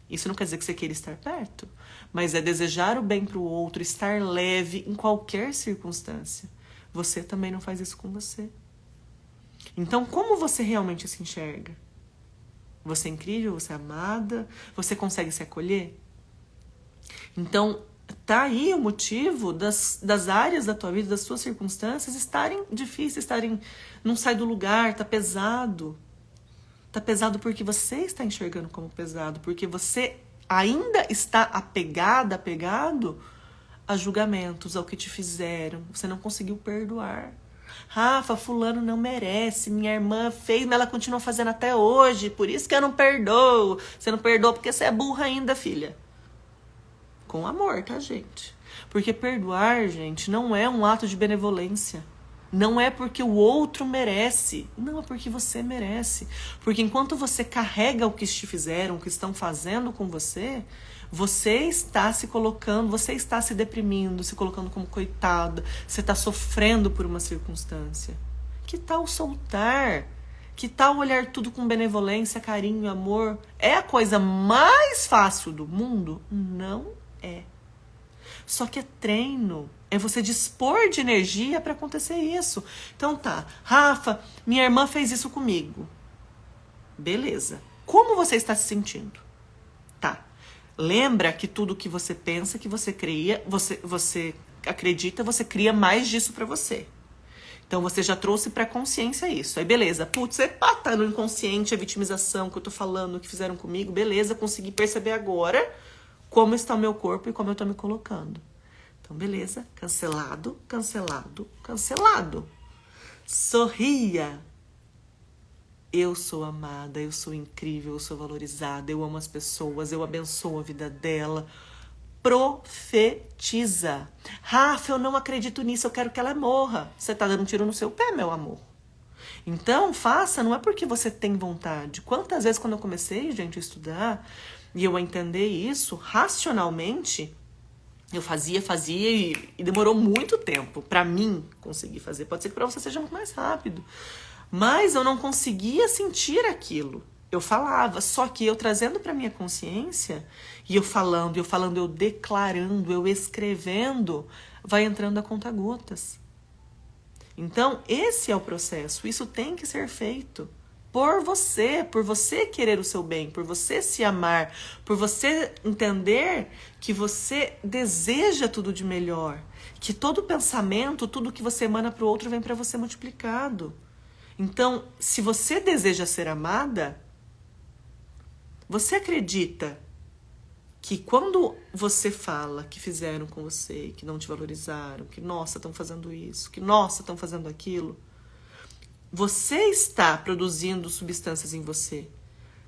isso não quer dizer que você queira estar perto, mas é desejar o bem pro outro, estar leve em qualquer circunstância. você também não faz isso com você. Então, como você realmente se enxerga? Você é incrível, você é amada, você consegue se acolher? Então, tá aí o motivo das áreas da tua vida, das suas circunstâncias estarem difíceis, não sai do lugar, tá pesado. Tá pesado porque você está enxergando como pesado, porque você ainda está apegado a julgamentos, ao que te fizeram. Você não conseguiu perdoar. Rafa, fulano não merece, minha irmã fez, mas ela continua fazendo até hoje, por isso que eu não perdoo. Você não perdoa porque você é burra ainda, filha. Com amor, tá, gente? Porque perdoar, gente, não é um ato de benevolência. Não é porque o outro merece. Não, é porque você merece. Porque enquanto você carrega o que te fizeram, o que estão fazendo com você, você está se colocando, você está se deprimindo, se colocando como coitada, você está sofrendo por uma circunstância. Que tal soltar? Que tal olhar tudo com benevolência, carinho, amor? É a coisa mais fácil do mundo? Não é. Só que é treino. É você dispor de energia para acontecer isso. Então tá, Rafa, minha irmã fez isso comigo. Beleza. Como você está se sentindo? Tá. Lembra que tudo que você pensa, que você cria, você acredita, você cria mais disso para você. Então você já trouxe pra consciência isso. Aí beleza, putz, tá no inconsciente a vitimização que eu tô falando, que fizeram comigo, beleza, consegui perceber agora como está o meu corpo e como eu tô me colocando. Então beleza, cancelado, cancelado, cancelado. Sorria. Eu sou amada, eu sou incrível, eu sou valorizada, eu amo as pessoas, eu abençoo a vida dela. Profetiza. Rafa, eu não acredito nisso, eu quero que ela morra. Você tá dando um tiro no seu pé, meu amor. Então, faça, não é porque você tem vontade. Quantas vezes quando eu comecei, gente, a estudar e eu a entender isso, racionalmente, eu fazia e demorou muito tempo pra mim conseguir fazer. Pode ser que pra você seja muito mais rápido. Mas eu não conseguia sentir aquilo. Eu falava, só que eu trazendo pra minha consciência, e eu falando, eu declarando, eu escrevendo, vai entrando a conta-gotas. Então, esse é o processo. Isso tem que ser feito por você querer o seu bem, por você se amar, por você entender que você deseja tudo de melhor, que todo pensamento, tudo que você emana para o outro vem para você multiplicado. Então, se você deseja ser amada, você acredita que quando você fala que fizeram com você, que não te valorizaram, que nossa, estão fazendo isso, que nossa, estão fazendo aquilo, você está produzindo substâncias em você,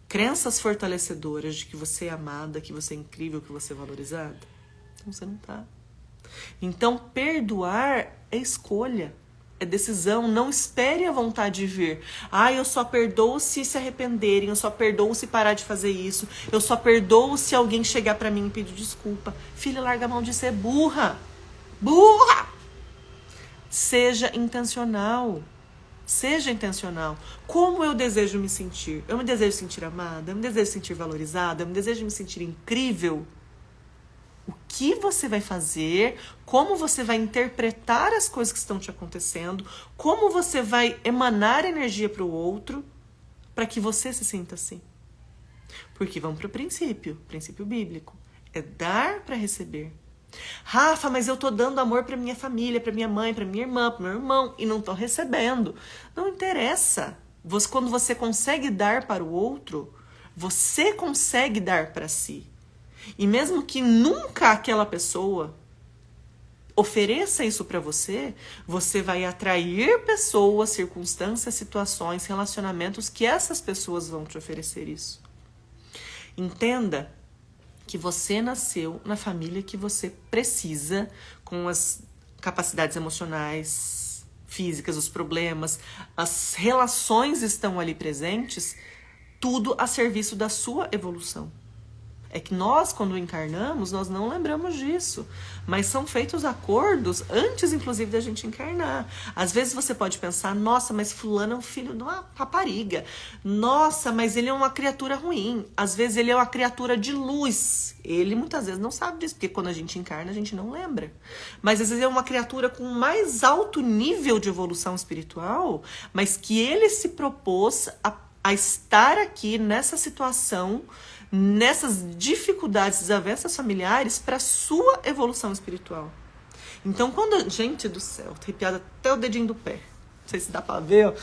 crenças fortalecedoras de que você é amada, que você é incrível, que você é valorizada? Então você não está. Então perdoar é escolha, é decisão. Não espere a vontade vir. Eu só perdoo se arrependerem, eu só perdoo se parar de fazer isso, eu só perdoo se alguém chegar pra mim e pedir desculpa. Filha, larga a mão de ser burra. Burra! Seja intencional. Seja intencional. Como eu desejo me sentir? Eu me desejo sentir amada, eu me desejo sentir valorizada, eu me desejo me sentir incrível. O que você vai fazer, como você vai interpretar as coisas que estão te acontecendo, como você vai emanar energia para o outro, para que você se sinta assim. Porque vamos para o princípio bíblico. É dar para receber. Rafa, mas eu tô dando amor para minha família, para minha mãe, para minha irmã, para meu irmão, e não tô recebendo. Não interessa. Quando você consegue dar para o outro, você consegue dar para si. E mesmo que nunca aquela pessoa ofereça isso para você, você vai atrair pessoas, circunstâncias, situações, relacionamentos que essas pessoas vão te oferecer isso. Entenda que você nasceu na família que você precisa, com as capacidades emocionais, físicas, os problemas, as relações estão ali presentes, tudo a serviço da sua evolução. É que nós, quando encarnamos, nós não lembramos disso. Mas são feitos acordos antes, inclusive, da gente encarnar. Às vezes você pode pensar, nossa, mas fulano é um filho de uma rapariga. Nossa, mas ele é uma criatura ruim. Às vezes ele é uma criatura de luz. Ele muitas vezes não sabe disso, porque quando a gente encarna, a gente não lembra. Mas às vezes é uma criatura com mais alto nível de evolução espiritual, mas que ele se propôs a estar aqui nessa situação, nessas dificuldades, desavenças familiares para sua evolução espiritual. Então, quando... Gente do céu, tô arrepiada até o dedinho do pé. Não sei se dá para ver, ó.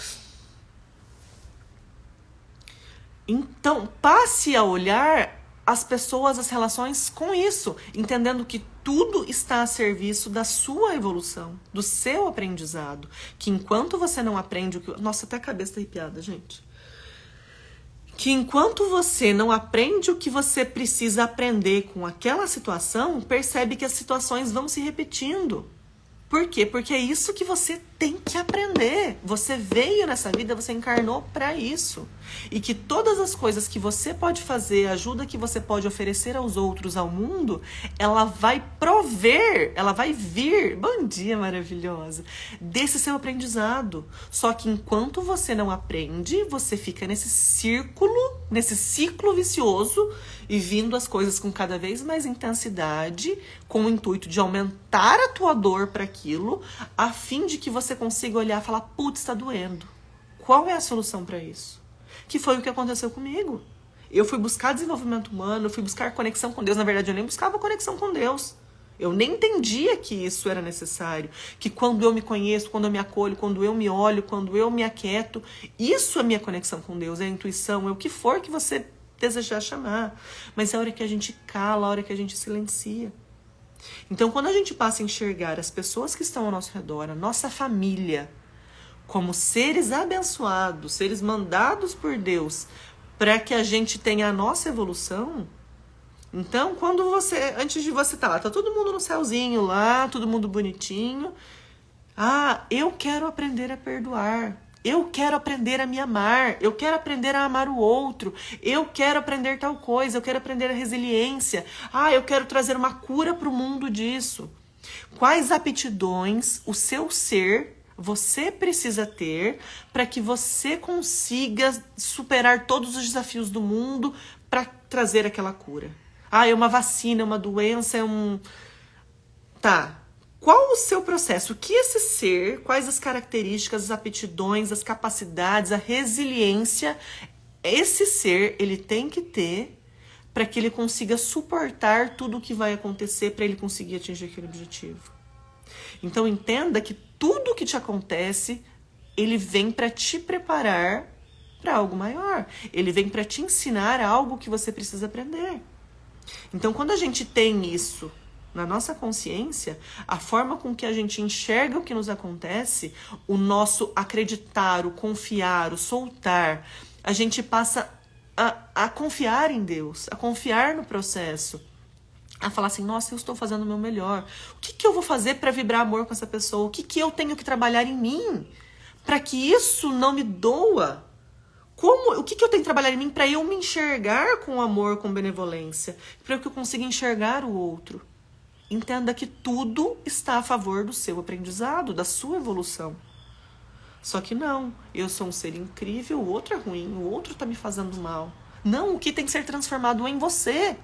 Então, passe a olhar as pessoas, as relações com isso, entendendo que tudo está a serviço da sua evolução, do seu aprendizado. Que enquanto você não aprende o que... Nossa, até a cabeça tá arrepiada, gente. Que enquanto você não aprende o que você precisa aprender com aquela situação, percebe que as situações vão se repetindo. Por quê? Porque é isso que você tem que aprender. Você veio nessa vida, você encarnou para isso. E que todas as coisas que você pode fazer, a ajuda que você pode oferecer aos outros, ao mundo, ela vai prover, ela vai vir, bom dia maravilhosa, desse seu aprendizado. Só que enquanto você não aprende, você fica nesse ciclo vicioso e vindo as coisas com cada vez mais intensidade, com o intuito de aumentar a tua dor para aquilo, a fim de que você consiga olhar e falar, putz, está doendo. Qual é a solução para isso? Que foi o que aconteceu comigo. Eu fui buscar desenvolvimento humano, eu fui buscar conexão com Deus. Na verdade, eu nem buscava conexão com Deus. Eu nem entendia que isso era necessário. Que quando eu me conheço, quando eu me acolho, quando eu me olho, quando eu me aquieto, isso é minha conexão com Deus, é a intuição, é o que for que você desejar chamar. Mas é a hora que a gente cala, a hora que a gente silencia. Então, quando a gente passa a enxergar as pessoas que estão ao nosso redor, a nossa família, como seres abençoados, seres mandados por Deus, para que a gente tenha a nossa evolução. Então, quando você, antes de você estar lá, tá todo mundo no céuzinho lá, todo mundo bonitinho. Ah, eu quero aprender a perdoar. Eu quero aprender a me amar. Eu quero aprender a amar o outro. Eu quero aprender tal coisa. Eu quero aprender a resiliência. Ah, eu quero trazer uma cura para o mundo disso. Quais aptidões o seu ser você precisa ter para que você consiga superar todos os desafios do mundo para trazer aquela cura? Ah, é uma vacina, é uma doença, é um... Tá. Qual o seu processo? O que esse ser, quais as características, as aptidões, as capacidades, a resiliência, esse ser, ele tem que ter para que ele consiga suportar tudo o que vai acontecer para ele conseguir atingir aquele objetivo. Então entenda que tudo que te acontece, ele vem para te preparar para algo maior. Ele vem para te ensinar algo que você precisa aprender. Então quando a gente tem isso na nossa consciência, a forma com que a gente enxerga o que nos acontece, o nosso acreditar, o confiar, o soltar, a gente passa a confiar em Deus, a confiar no processo, a falar assim, nossa, eu estou fazendo o meu melhor. O que eu vou fazer para vibrar amor com essa pessoa? O que eu tenho que trabalhar em mim para que isso não me doa? O que eu tenho que trabalhar em mim para eu me enxergar com amor, com benevolência, para que eu consiga enxergar o outro? Entenda que tudo está a favor do seu aprendizado, da sua evolução. Só que não, eu sou um ser incrível, o outro é ruim, o outro está me fazendo mal. Não, o que tem que ser transformado em você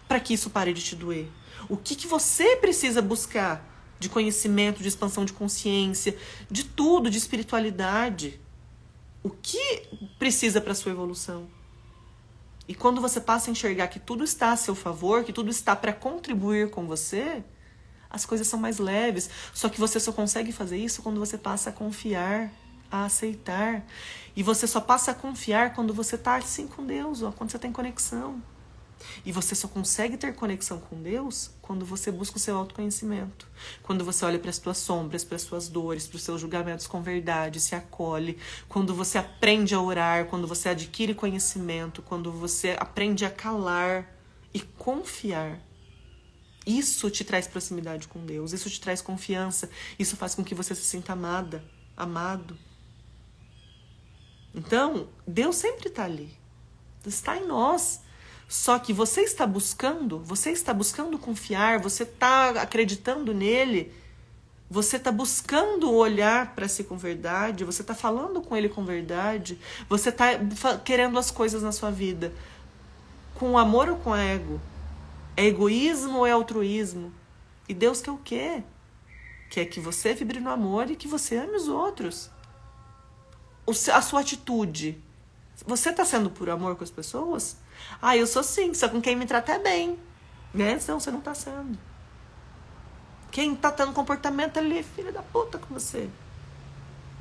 para que isso pare de te doer. O que você precisa buscar de conhecimento, de expansão de consciência, de tudo, de espiritualidade. O que precisa para a sua evolução? E quando você passa a enxergar que tudo está a seu favor, que tudo está para contribuir com você, as coisas são mais leves. Só que você só consegue fazer isso quando você passa a confiar, a aceitar. E você só passa a confiar quando você está assim com Deus, ó, quando você tem conexão. E você só consegue ter conexão com Deus quando você busca o seu autoconhecimento. Quando você olha para as suas sombras, para as suas dores, para os seus julgamentos com verdade, se acolhe. Quando você aprende a orar, quando você adquire conhecimento, quando você aprende a calar e confiar. Isso te traz proximidade com Deus, isso te traz confiança, isso faz com que você se sinta amada, amado. Então, Deus sempre está ali. Está em nós. Só que você está buscando confiar, você está acreditando nele, você está buscando olhar para si com verdade, você está falando com ele com verdade, você está querendo as coisas na sua vida com amor ou com ego? É egoísmo ou é altruísmo? E Deus quer o quê? Quer que você vibre no amor e que você ame os outros. A sua atitude. Você está sendo por amor com as pessoas? Ah, eu sou sim, só com quem me trata bem. Né? Não, você não está sendo. Quem está tendo comportamento ali é filha da puta com você.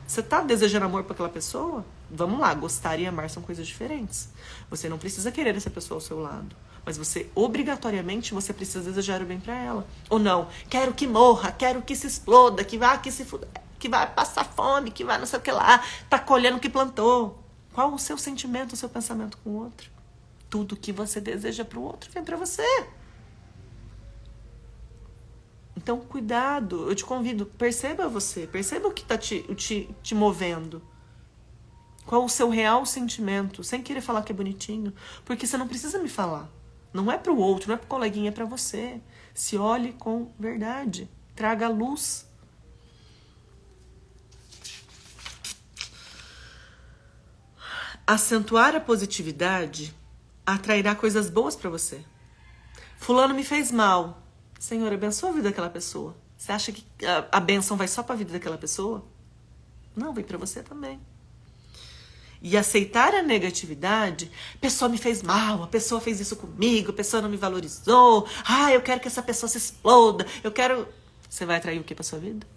Você está desejando amor para aquela pessoa? Vamos lá, gostar e amar são coisas diferentes. Você não precisa querer essa pessoa ao seu lado. Mas você, obrigatoriamente, você precisa desejar o bem para ela. Ou não, quero que morra, quero que se exploda, que vá, que se fuda, que vai passar fome, que vai não sei o que lá, tá colhendo o que plantou. Qual o seu sentimento, o seu pensamento com o outro? Tudo que você deseja para o outro vem para você. Então, cuidado, eu te convido, perceba você, perceba o que está te movendo. Qual o seu real sentimento, sem querer falar que é bonitinho, porque você não precisa me falar. Não é para o outro, não é para o coleguinha, é para você. Se olhe com verdade, traga a luz. Acentuar a positividade atrairá coisas boas para você. Fulano me fez mal. Senhor, abençoa a vida daquela pessoa. Você acha que a bênção vai só para a vida daquela pessoa? Não, vem para você também. E aceitar a negatividade, a pessoa me fez mal, a pessoa fez isso comigo, a pessoa não me valorizou, eu quero que essa pessoa se exploda, eu quero... Você vai atrair o que para sua vida?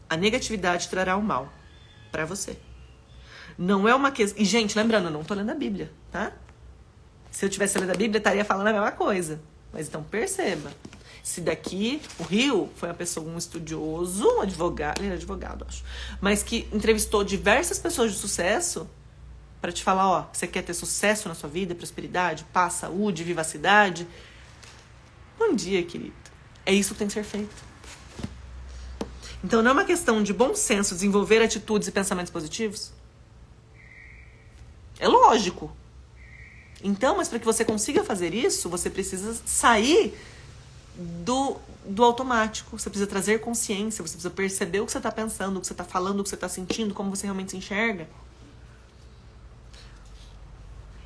A negatividade trará o mal para você. Não é uma questão... E, gente, lembrando, eu não tô lendo a Bíblia, tá? Se eu tivesse lendo a Bíblia, eu estaria falando a mesma coisa. Mas então perceba. Se daqui, o Rio foi uma pessoa, um estudioso, um advogado, ele era advogado, acho, mas que entrevistou diversas pessoas de sucesso para te falar, você quer ter sucesso na sua vida, prosperidade, paz, saúde, vivacidade? Bom dia, querido. É isso que tem que ser feito. Então não é uma questão de bom senso desenvolver atitudes e pensamentos positivos? É lógico. Então, mas para que você consiga fazer isso, você precisa sair do automático. Você precisa trazer consciência, você precisa perceber o que você está pensando, o que você está falando, o que você está sentindo, como você realmente se enxerga.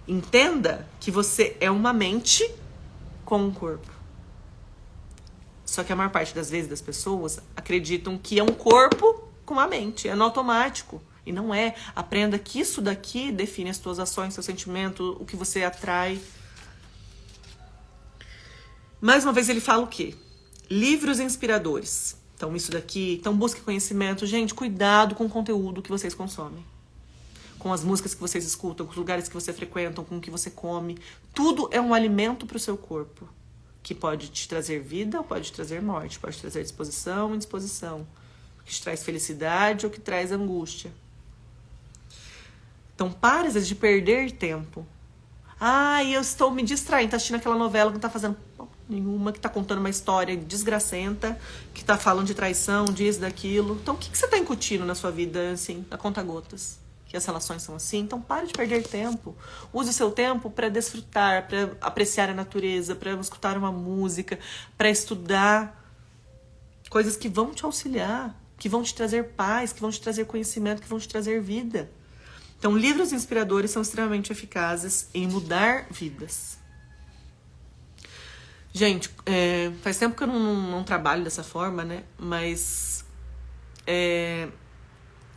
Entenda que você é uma mente com um corpo. Só que a maior parte das vezes das pessoas acreditam que é um corpo com uma mente, é no automático. E não é. Aprenda que isso daqui define as suas ações, seu sentimento, o que você atrai. Mais uma vez ele fala o quê? Livros inspiradores. Então isso daqui, então busque conhecimento. Gente, cuidado com o conteúdo que vocês consomem. Com as músicas que vocês escutam, com os lugares que você frequentam, com o que você come. Tudo é um alimento para o seu corpo. Que pode te trazer vida ou pode te trazer morte. Pode te trazer disposição e indisposição. Que te traz felicidade ou que traz angústia. Então pare às vezes de perder tempo. Eu estou me distraindo, tá assistindo aquela novela que não tá fazendo nenhuma, que tá contando uma história desgracenta, que tá falando de traição, disso, daquilo. Então o que você tá incutindo na sua vida, assim, a conta-gotas? Que as relações são assim? Então pare de perder tempo. Use o seu tempo para desfrutar, para apreciar a natureza, para escutar uma música, para estudar coisas que vão te auxiliar, que vão te trazer paz, que vão te trazer conhecimento, que vão te trazer vida. Então, livros inspiradores são extremamente eficazes em mudar vidas. Gente, faz tempo que eu não trabalho dessa forma, né? Mas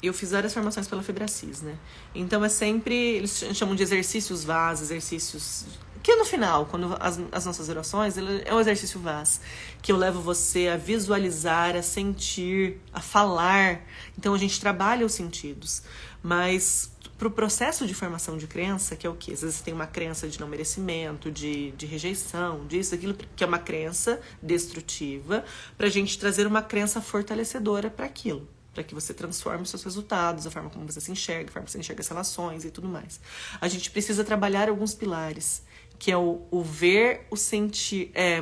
eu fiz várias formações pela Febracis, né? Então, sempre... Eles chamam de exercícios VAS, exercícios... Que no final, quando as nossas orações, é um exercício VAS. Que eu levo você a visualizar, a sentir, a falar. Então, a gente trabalha os sentidos. Mas... Para o processo de formação de crença, que é o quê? Às vezes você tem uma crença de não merecimento, de rejeição, disso, aquilo, que é uma crença destrutiva, para a gente trazer uma crença fortalecedora para aquilo, para que você transforme os seus resultados, a forma como você se enxerga, a forma como você enxerga as relações e tudo mais. A gente precisa trabalhar alguns pilares, que é o ver, o sentir, é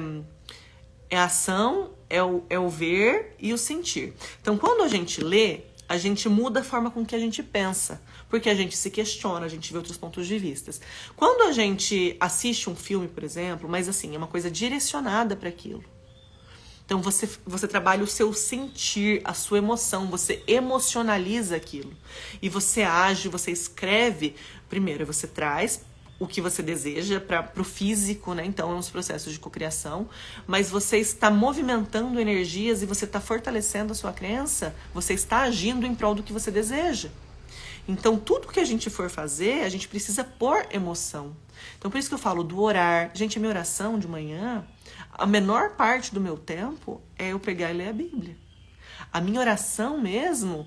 a ação, é o ver e o sentir. Então, quando a gente lê, a gente muda a forma com que a gente pensa. Porque a gente se questiona, a gente vê outros pontos de vista. Quando a gente assiste um filme, por exemplo, mas assim, é uma coisa direcionada para aquilo. Então você trabalha o seu sentir, a sua emoção, você emocionaliza aquilo. E você age, você escreve. Primeiro, você traz o que você deseja para o físico, né? Então, é uns processos de cocriação. Mas você está movimentando energias e você está fortalecendo a sua crença. Você está agindo em prol do que você deseja. Então, tudo que a gente for fazer, a gente precisa pôr emoção. Então, por isso que eu falo do orar. Gente, a minha oração de manhã, a menor parte do meu tempo é eu pegar e ler a Bíblia. A minha oração mesmo,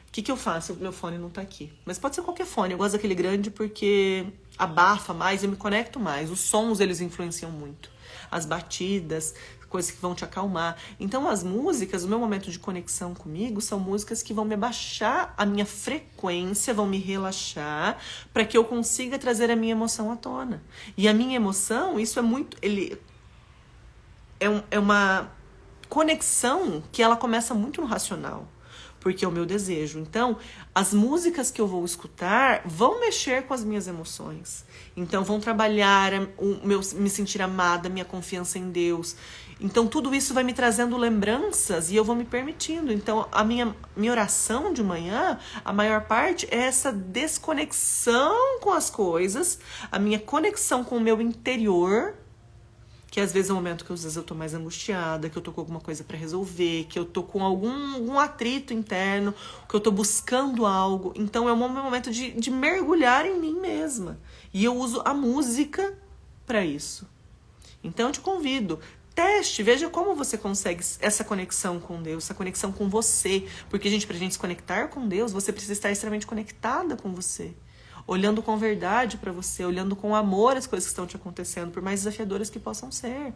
o que eu faço? Meu fone não tá aqui. Mas pode ser qualquer fone. Eu gosto daquele grande porque abafa mais, eu me conecto mais. Os sons, eles influenciam muito. As batidas, coisas que vão te acalmar. Então, as músicas, o meu momento de conexão comigo, são músicas que vão me abaixar a minha frequência, vão me relaxar, para que eu consiga trazer a minha emoção à tona. E a minha emoção, isso é muito... É uma conexão que ela começa muito no racional, porque é o meu desejo. Então, as músicas que eu vou escutar vão mexer com as minhas emoções. Então, vão trabalhar o meu me sentir amada, minha confiança em Deus. Então, tudo isso vai me trazendo lembranças e eu vou me permitindo. Então, a minha oração de manhã, a maior parte é essa desconexão com as coisas, a minha conexão com o meu interior, que às vezes é um momento que às vezes eu tô mais angustiada, que eu tô com alguma coisa para resolver, que eu tô com algum atrito interno, que eu tô buscando algo. Então é um momento de mergulhar em mim mesma. E eu uso a música para isso. Então eu te convido, teste, veja como você consegue essa conexão com Deus, essa conexão com você. Porque, gente, pra gente se conectar com Deus, você precisa estar extremamente conectada com você. Olhando com verdade para você, olhando com amor as coisas que estão te acontecendo, por mais desafiadoras que possam ser.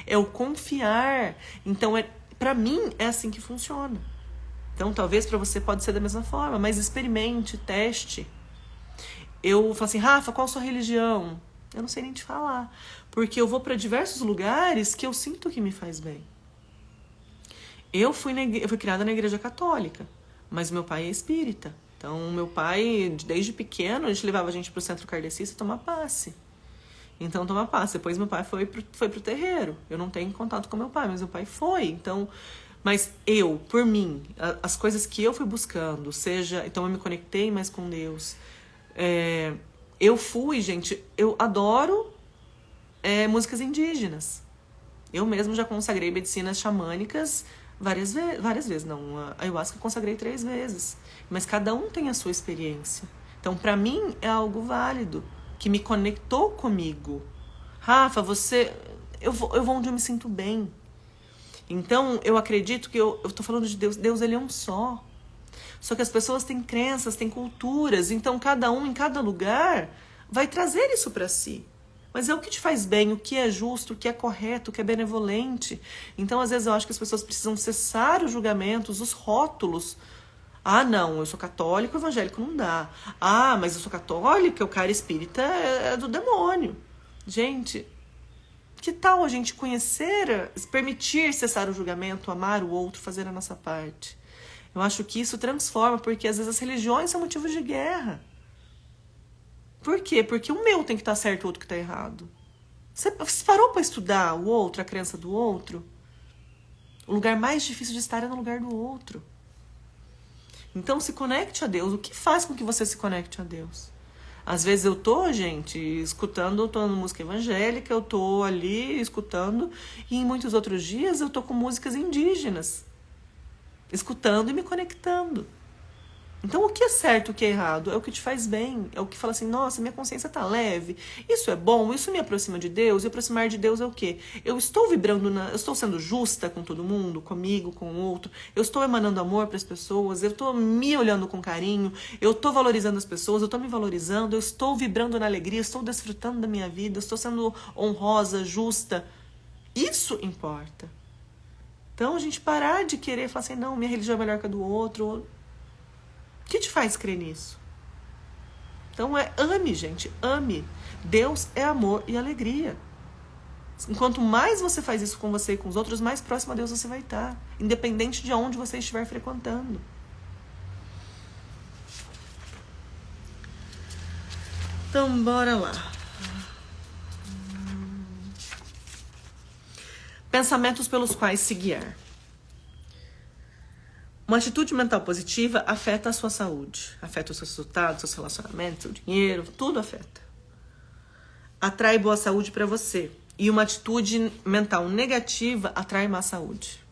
É o confiar. Então, para mim, é assim que funciona. Então, talvez para você pode ser da mesma forma, mas experimente, teste. Eu falo assim, Rafa, qual a sua religião? Eu não sei nem te falar. Porque eu vou para diversos lugares que eu sinto que me faz bem. Eu fui criada na igreja católica, mas meu pai é espírita. Então, meu pai, desde pequeno, a gente levava a gente pro centro kardecista tomar passe. Então, tomar passe. Depois, meu pai foi pro terreiro. Eu não tenho contato com meu pai, mas meu pai foi. Então, mas eu, por mim, as coisas que eu fui buscando, seja... Então, eu me conectei mais com Deus. Eu fui, gente, eu adoro músicas indígenas. Eu mesmo já consagrei medicinas xamânicas várias vezes. Não, a ayahuasca eu consagrei 3 vezes. Mas cada um tem a sua experiência. Então, para mim, é algo válido, que me conectou comigo. Rafa, eu vou onde eu me sinto bem. Então, eu acredito que eu tô falando de Deus. Deus, ele é um só. Só que as pessoas têm crenças, têm culturas. Então, cada um, em cada lugar, vai trazer isso para si. Mas é o que te faz bem, o que é justo, o que é correto, o que é benevolente. Então, às vezes, eu acho que as pessoas precisam cessar os julgamentos, os rótulos. Ah, não, eu sou católico, evangélico não dá. Ah, mas eu sou católica, o cara espírita é do demônio. Gente, que tal a gente conhecer, permitir cessar o julgamento, amar o outro, fazer a nossa parte? Eu acho que isso transforma, porque às vezes as religiões são motivos de guerra. Por quê? Porque o meu tem que estar certo e o outro que está errado. Você parou para estudar o outro, a crença do outro? O lugar mais difícil de estar é no lugar do outro. Então, se conecte a Deus. O que faz com que você se conecte a Deus? Às vezes eu tô, gente, escutando, eu tô no música evangélica, eu tô ali escutando, e em muitos outros dias eu tô com músicas indígenas, escutando e me conectando. Então, o que é certo, o que é errado? É o que te faz bem. É o que fala assim, nossa, minha consciência tá leve. Isso é bom, isso me aproxima de Deus. E aproximar de Deus é o quê? Eu estou vibrando, eu estou sendo justa com todo mundo, comigo, com o outro. Eu estou emanando amor para as pessoas. Eu estou me olhando com carinho. Eu estou valorizando as pessoas. Eu estou me valorizando. Eu estou vibrando na alegria. Eu estou desfrutando da minha vida. Eu estou sendo honrosa, justa. Isso importa. Então, a gente parar de querer falar assim, não, minha religião é melhor que a do outro. O que te faz crer nisso? Então ame, gente, ame. Deus é amor e alegria. Enquanto mais você faz isso com você e com os outros, mais próximo a Deus você vai estar, independente de onde você estiver frequentando. Então, bora lá. Pensamentos pelos quais se guiar. Uma atitude mental positiva afeta a sua saúde, afeta os seus resultados, seus relacionamentos, seu dinheiro, tudo afeta. Atrai boa saúde para você. E uma atitude mental negativa atrai má saúde.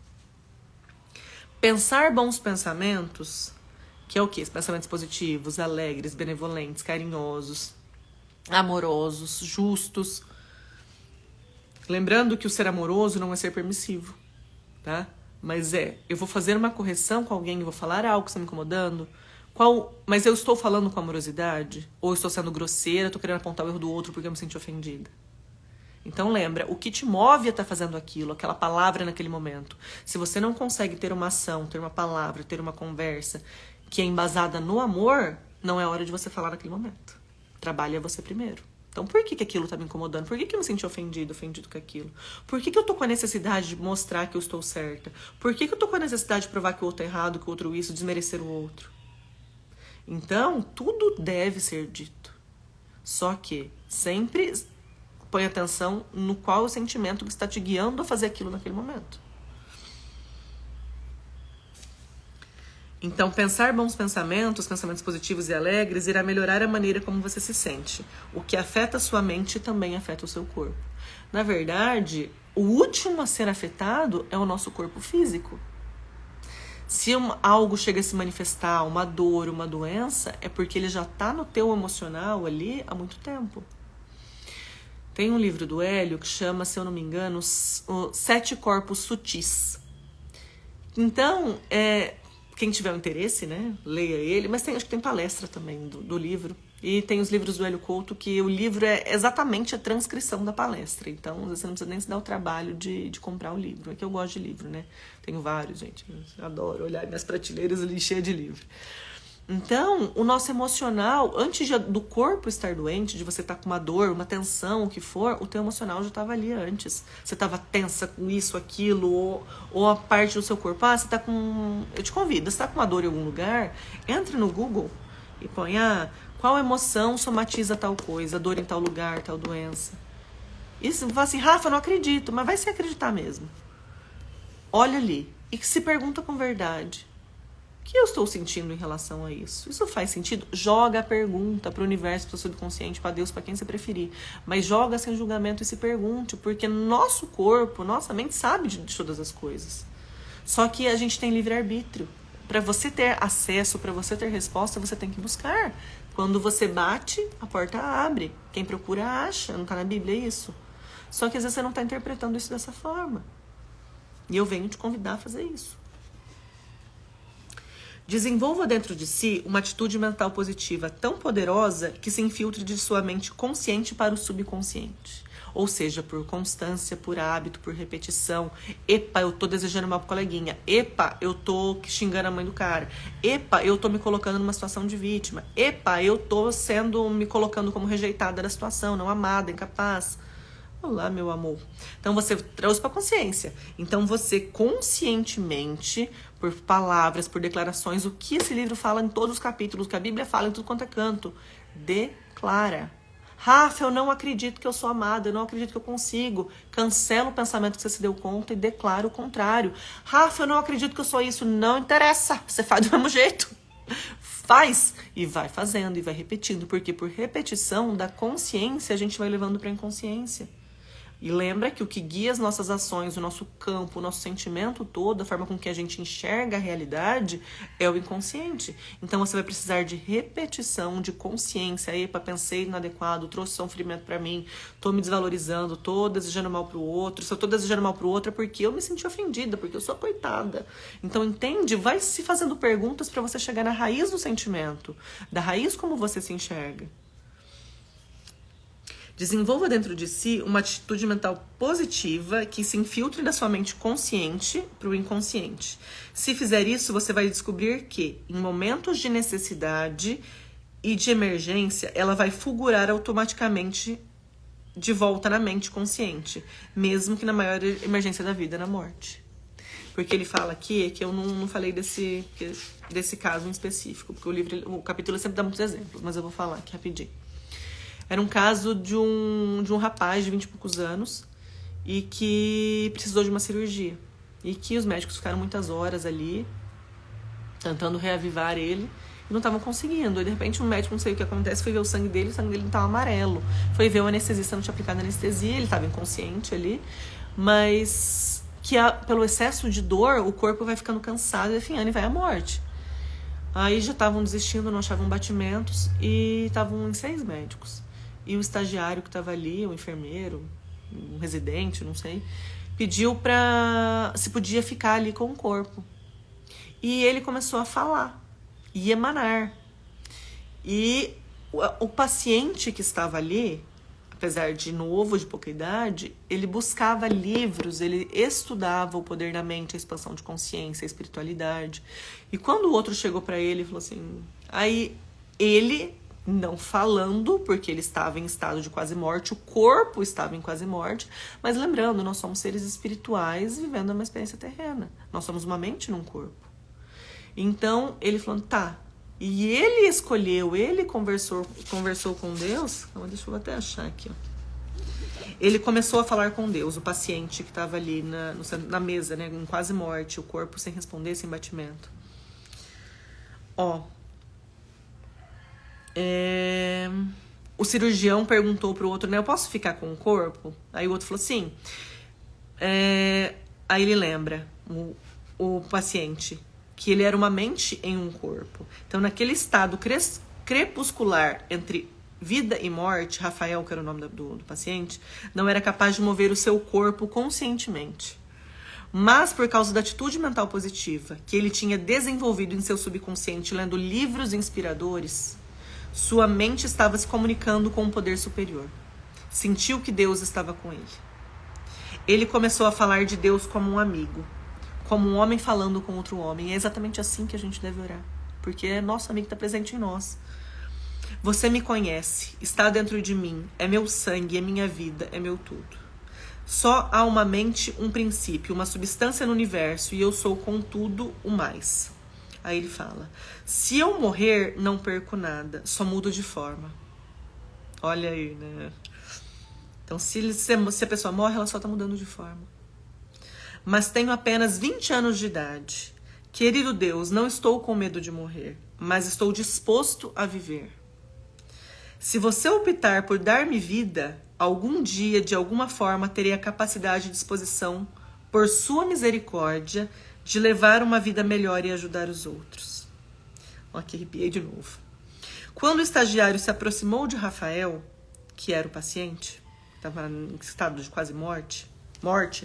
Pensar bons pensamentos, que é o quê? Pensamentos positivos, alegres, benevolentes, carinhosos, amorosos, justos. Lembrando que o ser amoroso não é ser permissivo, tá? Mas eu vou fazer uma correção com alguém, eu vou falar algo que está me incomodando. Mas eu estou falando com amorosidade? Ou estou sendo grosseira, estou querendo apontar o erro do outro porque eu me senti ofendida? Então lembra, o que te move a estar fazendo aquilo, aquela palavra naquele momento. Se você não consegue ter uma ação, ter uma palavra, ter uma conversa que é embasada no amor, não é hora de você falar naquele momento. Trabalha você primeiro. Então, por que aquilo tá me incomodando? Por que eu me senti ofendido com aquilo? Por que eu tô com a necessidade de mostrar que eu estou certa? Por que eu tô com a necessidade de provar que o outro é errado, que o outro isso, desmerecer o outro? Então, tudo deve ser dito. Só que sempre põe atenção no qual o sentimento que está te guiando a fazer aquilo naquele momento. Então, pensar bons pensamentos, pensamentos positivos e alegres, irá melhorar a maneira como você se sente. O que afeta a sua mente também afeta o seu corpo. Na verdade, o último a ser afetado é o nosso corpo físico. Se algo chega a se manifestar, uma dor, uma doença, é porque ele já está no teu emocional ali há muito tempo. Tem um livro do Hélio que chama, se eu não me engano, os 7 Corpos Sutis. Então, quem tiver interesse, né, leia ele, mas acho que tem palestra também do livro. E tem os livros do Hélio Couto, que o livro é exatamente a transcrição da palestra. Então, você não precisa nem se dar o trabalho de comprar o livro. É que eu gosto de livro, né? Tenho vários, gente. Eu adoro olhar minhas prateleiras ali cheias de livro. Então, o nosso emocional, antes do corpo estar doente, de você estar com uma dor, uma tensão, o que for, o teu emocional já estava ali antes. Você estava tensa com isso, aquilo, ou a parte do seu corpo. Você está com... Eu te convido, você está com uma dor em algum lugar, entre no Google e põe, qual emoção somatiza tal coisa, dor em tal lugar, tal doença. E você fala assim, Rafa, não acredito, mas vai se acreditar mesmo. Olha ali e se pergunta com verdade. O que eu estou sentindo em relação a isso? Isso faz sentido? Joga a pergunta para o universo, para o subconsciente, para Deus, para quem você preferir. Mas joga sem julgamento e se pergunte, porque nosso corpo, nossa mente sabe de todas as coisas. Só que a gente tem livre-arbítrio. Para você ter acesso, para você ter resposta, você tem que buscar. Quando você bate, a porta abre. Quem procura, acha. Não está na Bíblia isso? Só que às vezes você não está interpretando isso dessa forma. E eu venho te convidar a fazer isso. Desenvolva dentro de si uma atitude mental positiva tão poderosa que se infiltre de sua mente consciente para o subconsciente. Ou seja, por constância, por hábito, por repetição. Epa, eu tô desejando mal pro coleguinha. Epa, eu tô xingando a mãe do cara. Epa, eu tô me colocando numa situação de vítima. Epa, eu tô me colocando como rejeitada da situação, não amada, incapaz. Olá, meu amor. Então, você trouxe para consciência. Então, você conscientemente, por palavras, por declarações, o que esse livro fala em todos os capítulos, o que a Bíblia fala em tudo quanto é canto, declara. Rafa, eu não acredito que eu sou amada, eu não acredito que eu consigo. Cancela o pensamento que você se deu conta e declara o contrário. Rafa, eu não acredito que eu sou isso. Não interessa, você faz do mesmo jeito. Faz e vai fazendo e vai repetindo, porque por repetição da consciência a gente vai levando para a inconsciência. E lembra que o que guia as nossas ações, o nosso campo, o nosso sentimento todo, a forma com que a gente enxerga a realidade, é o inconsciente. Então você vai precisar de repetição, de consciência. Epa, pensei inadequado, trouxe sofrimento pra mim, tô me desvalorizando, tô desejando mal pro outro. Se eu tô desejando mal pro outro é porque eu me senti ofendida, porque eu sou coitada. Então entende? Vai se fazendo perguntas pra você chegar na raiz do sentimento, da raiz como você se enxerga. Desenvolva dentro de si uma atitude mental positiva que se infiltre da sua mente consciente para o inconsciente. Se fizer isso, você vai descobrir que, em momentos de necessidade e de emergência, ela vai fulgurar automaticamente de volta na mente consciente, mesmo que na maior emergência da vida, na morte. Porque ele fala aqui, que eu não falei desse caso em específico, porque o capítulo sempre dá muitos exemplos, mas eu vou falar aqui rapidinho. Era um caso de um rapaz de 20 e poucos anos e que precisou de uma cirurgia. E que os médicos ficaram muitas horas ali tentando reavivar ele e não estavam conseguindo. E de repente um médico, não sei o que acontece, foi ver o sangue dele não estava amarelo. Foi ver o anestesista, não tinha aplicado anestesia, ele estava inconsciente ali, mas que pelo excesso de dor o corpo vai ficando cansado, definhando e vai à morte. Aí já estavam desistindo, não achavam batimentos e estavam em 6 médicos. E o estagiário que estava ali, o enfermeiro, um residente, não sei, pediu para se podia ficar ali com o corpo. E ele começou a falar e emanar. E o paciente que estava ali, apesar de novo, de pouca idade, ele buscava livros, ele estudava o poder da mente, a expansão de consciência, a espiritualidade. E quando o outro chegou para ele e falou assim... Aí ele, não falando, porque ele estava em estado de quase morte, o corpo estava em quase morte, mas lembrando, nós somos seres espirituais vivendo uma experiência terrena. Nós somos uma mente num corpo. Então, ele falou, tá. E ele escolheu, ele conversou com Deus. Deixa eu até achar aqui, ó. Ele começou a falar com Deus, o paciente que estava ali na mesa, né, em quase morte, o corpo sem responder, sem batimento. Ó. O cirurgião perguntou pro outro, né, eu posso ficar com o corpo? Aí o outro falou, sim. Aí ele lembra, o paciente, que ele era uma mente em um corpo. Então, naquele estado crepuscular entre vida e morte, Rafael, que era o nome do paciente, não era capaz de mover o seu corpo conscientemente. Mas, por causa da atitude mental positiva que ele tinha desenvolvido em seu subconsciente, lendo livros inspiradores, sua mente estava se comunicando com um poder superior. Sentiu que Deus estava com ele. Ele começou a falar de Deus como um amigo, como um homem falando com outro homem. É exatamente assim que a gente deve orar, porque é nosso amigo que está presente em nós. Você me conhece, está dentro de mim, é meu sangue, é minha vida, é meu tudo. Só há uma mente, um princípio, uma substância no universo, e eu sou, contudo, o mais. Aí ele fala, se eu morrer, não perco nada, só mudo de forma. Olha aí, né? Então, se a pessoa morre, ela só está mudando de forma. Mas tenho apenas 20 anos de idade. Querido Deus, não estou com medo de morrer, mas estou disposto a viver. Se você optar por dar-me vida, algum dia, de alguma forma, terei a capacidade e disposição, por sua misericórdia, de levar uma vida melhor e ajudar os outros. Ó, que arrepiei de novo. Quando o estagiário se aproximou de Rafael, que era o paciente, estava em estado de quase morte,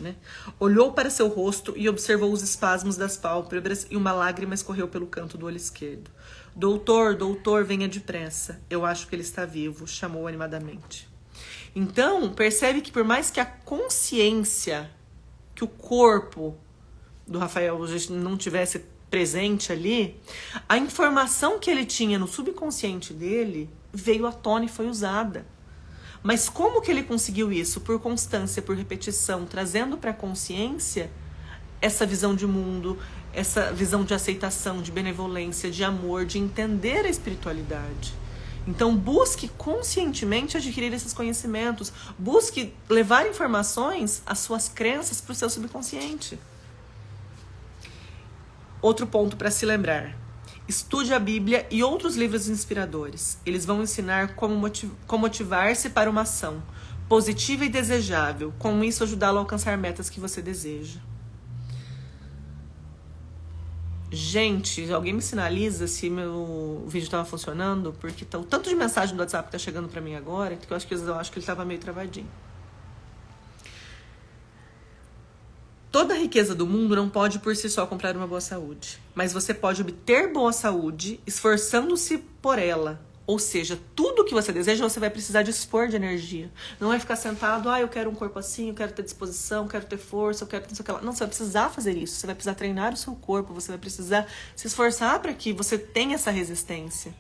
né? Olhou para seu rosto e observou os espasmos das pálpebras e uma lágrima escorreu pelo canto do olho esquerdo. Doutor, venha depressa. Eu acho que ele está vivo, chamou animadamente. Então, percebe que por mais que a consciência, que o corpo do Rafael não tivesse presente ali, a informação que ele tinha no subconsciente dele veio à tona e foi usada. Mas como que ele conseguiu isso? Por constância, por repetição, trazendo para a consciência essa visão de mundo, essa visão de aceitação, de benevolência, de amor, de entender a espiritualidade. Então, busque conscientemente adquirir esses conhecimentos. Busque levar informações, as suas crenças, para o seu subconsciente. Outro ponto para se lembrar. Estude a Bíblia e outros livros inspiradores. Eles vão ensinar como motivar-se para uma ação positiva e desejável. Com isso, ajudá-lo a alcançar metas que você deseja. Gente, alguém me sinaliza se meu vídeo estava funcionando? Porque tá o tanto de mensagem do WhatsApp que está chegando para mim agora, que eu acho que ele estava meio travadinho. Toda a riqueza do mundo não pode por si só comprar uma boa saúde, mas você pode obter boa saúde esforçando-se por ela. Ou seja, tudo que você deseja, você vai precisar dispor de energia. Não é ficar sentado, eu quero um corpo assim, eu quero ter disposição, eu quero ter força, eu quero ter aquela. Não, você vai precisar fazer isso, você vai precisar treinar o seu corpo, você vai precisar se esforçar para que você tenha essa resistência.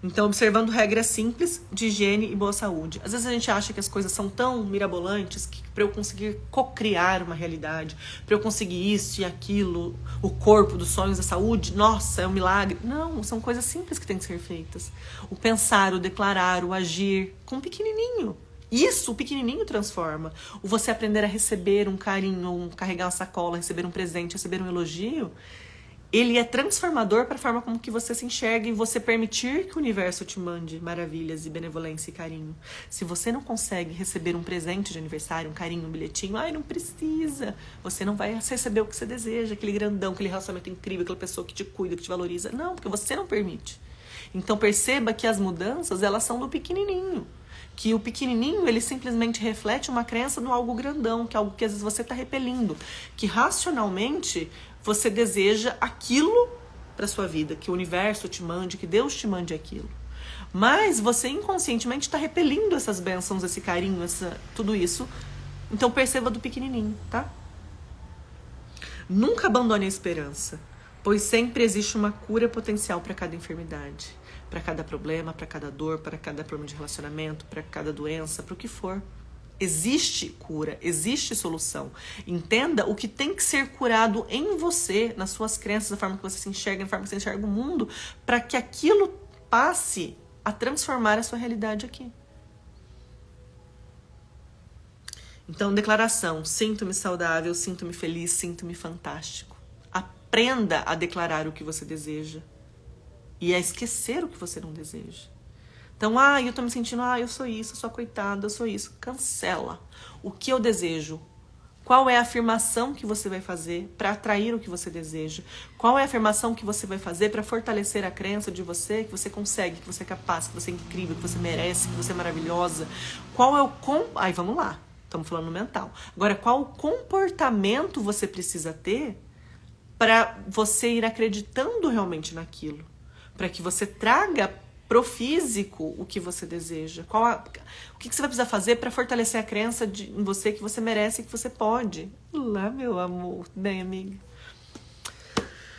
Então, observando regras simples de higiene e boa saúde. Às vezes a gente acha que as coisas são tão mirabolantes que para eu conseguir co-criar uma realidade, para eu conseguir isso e aquilo, o corpo dos sonhos da saúde, nossa, é um milagre. Não, são coisas simples que têm que ser feitas. O pensar, o declarar, o agir, com um pequenininho. Isso, o pequenininho transforma. O você aprender a receber um carinho, carregar uma sacola, receber um presente, receber um elogio, ele é transformador para a forma como que você se enxerga e você permitir que o universo te mande maravilhas e benevolência e carinho. Se você não consegue receber um presente de aniversário, um carinho, um bilhetinho, ai, não precisa. Você não vai receber o que você deseja, aquele grandão, aquele relacionamento incrível, aquela pessoa que te cuida, que te valoriza. Não, porque você não permite. Então perceba que as mudanças, elas são do pequenininho. Que o pequenininho, ele simplesmente reflete uma crença no algo grandão, que é algo que às vezes você está repelindo. Que racionalmente você deseja aquilo para sua vida, que o universo te mande, que Deus te mande aquilo. Mas você inconscientemente está repelindo essas bênçãos, esse carinho, tudo isso. Então perceba do pequenininho, tá? Nunca abandone a esperança, pois sempre existe uma cura potencial para cada enfermidade, para cada problema, para cada dor, para cada problema de relacionamento, para cada doença, para o que for. Existe cura, existe solução. Entenda o que tem que ser curado em você, nas suas crenças, na forma que você se enxerga, na forma que você enxerga o mundo, para que aquilo passe a transformar a sua realidade aqui. Então, declaração: sinto-me saudável, sinto-me feliz, sinto-me fantástico. Aprenda a declarar o que você deseja e a esquecer o que você não deseja. Então, eu tô me sentindo, eu sou isso, eu sou a coitada, eu sou isso. Cancela. O que eu desejo? Qual é a afirmação que você vai fazer para atrair o que você deseja? Qual é a afirmação que você vai fazer para fortalecer a crença de você, que você consegue, que você é capaz, que você é incrível, que você merece, que você é maravilhosa? Qual é o... vamos lá. Estamos falando no mental. Agora, qual comportamento você precisa ter para você ir acreditando realmente naquilo? Para que você traga pro físico o que você deseja. O que você vai precisar fazer para fortalecer a crença em você que você merece e que você pode? Lá, meu amor. Bem, amiga.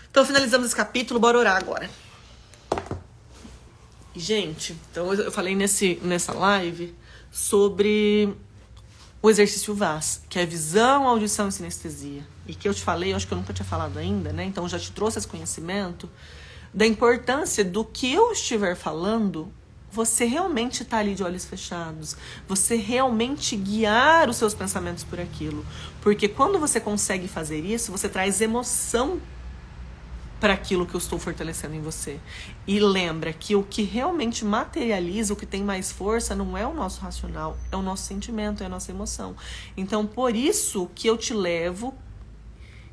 Então, finalizamos esse capítulo. Bora orar agora. Gente, então eu falei nessa live sobre o exercício VAS, que é visão, audição e sinestesia. E que eu te falei, eu acho que eu nunca tinha falado ainda, né? Então, eu já te trouxe esse conhecimento da importância do que eu estiver falando, você realmente tá ali de olhos fechados, você realmente guiar os seus pensamentos por aquilo. Porque quando você consegue fazer isso, você traz emoção para aquilo que eu estou fortalecendo em você. E lembra que o que realmente materializa, o que tem mais força, não é o nosso racional, é o nosso sentimento, é a nossa emoção. Então, por isso que eu te levo,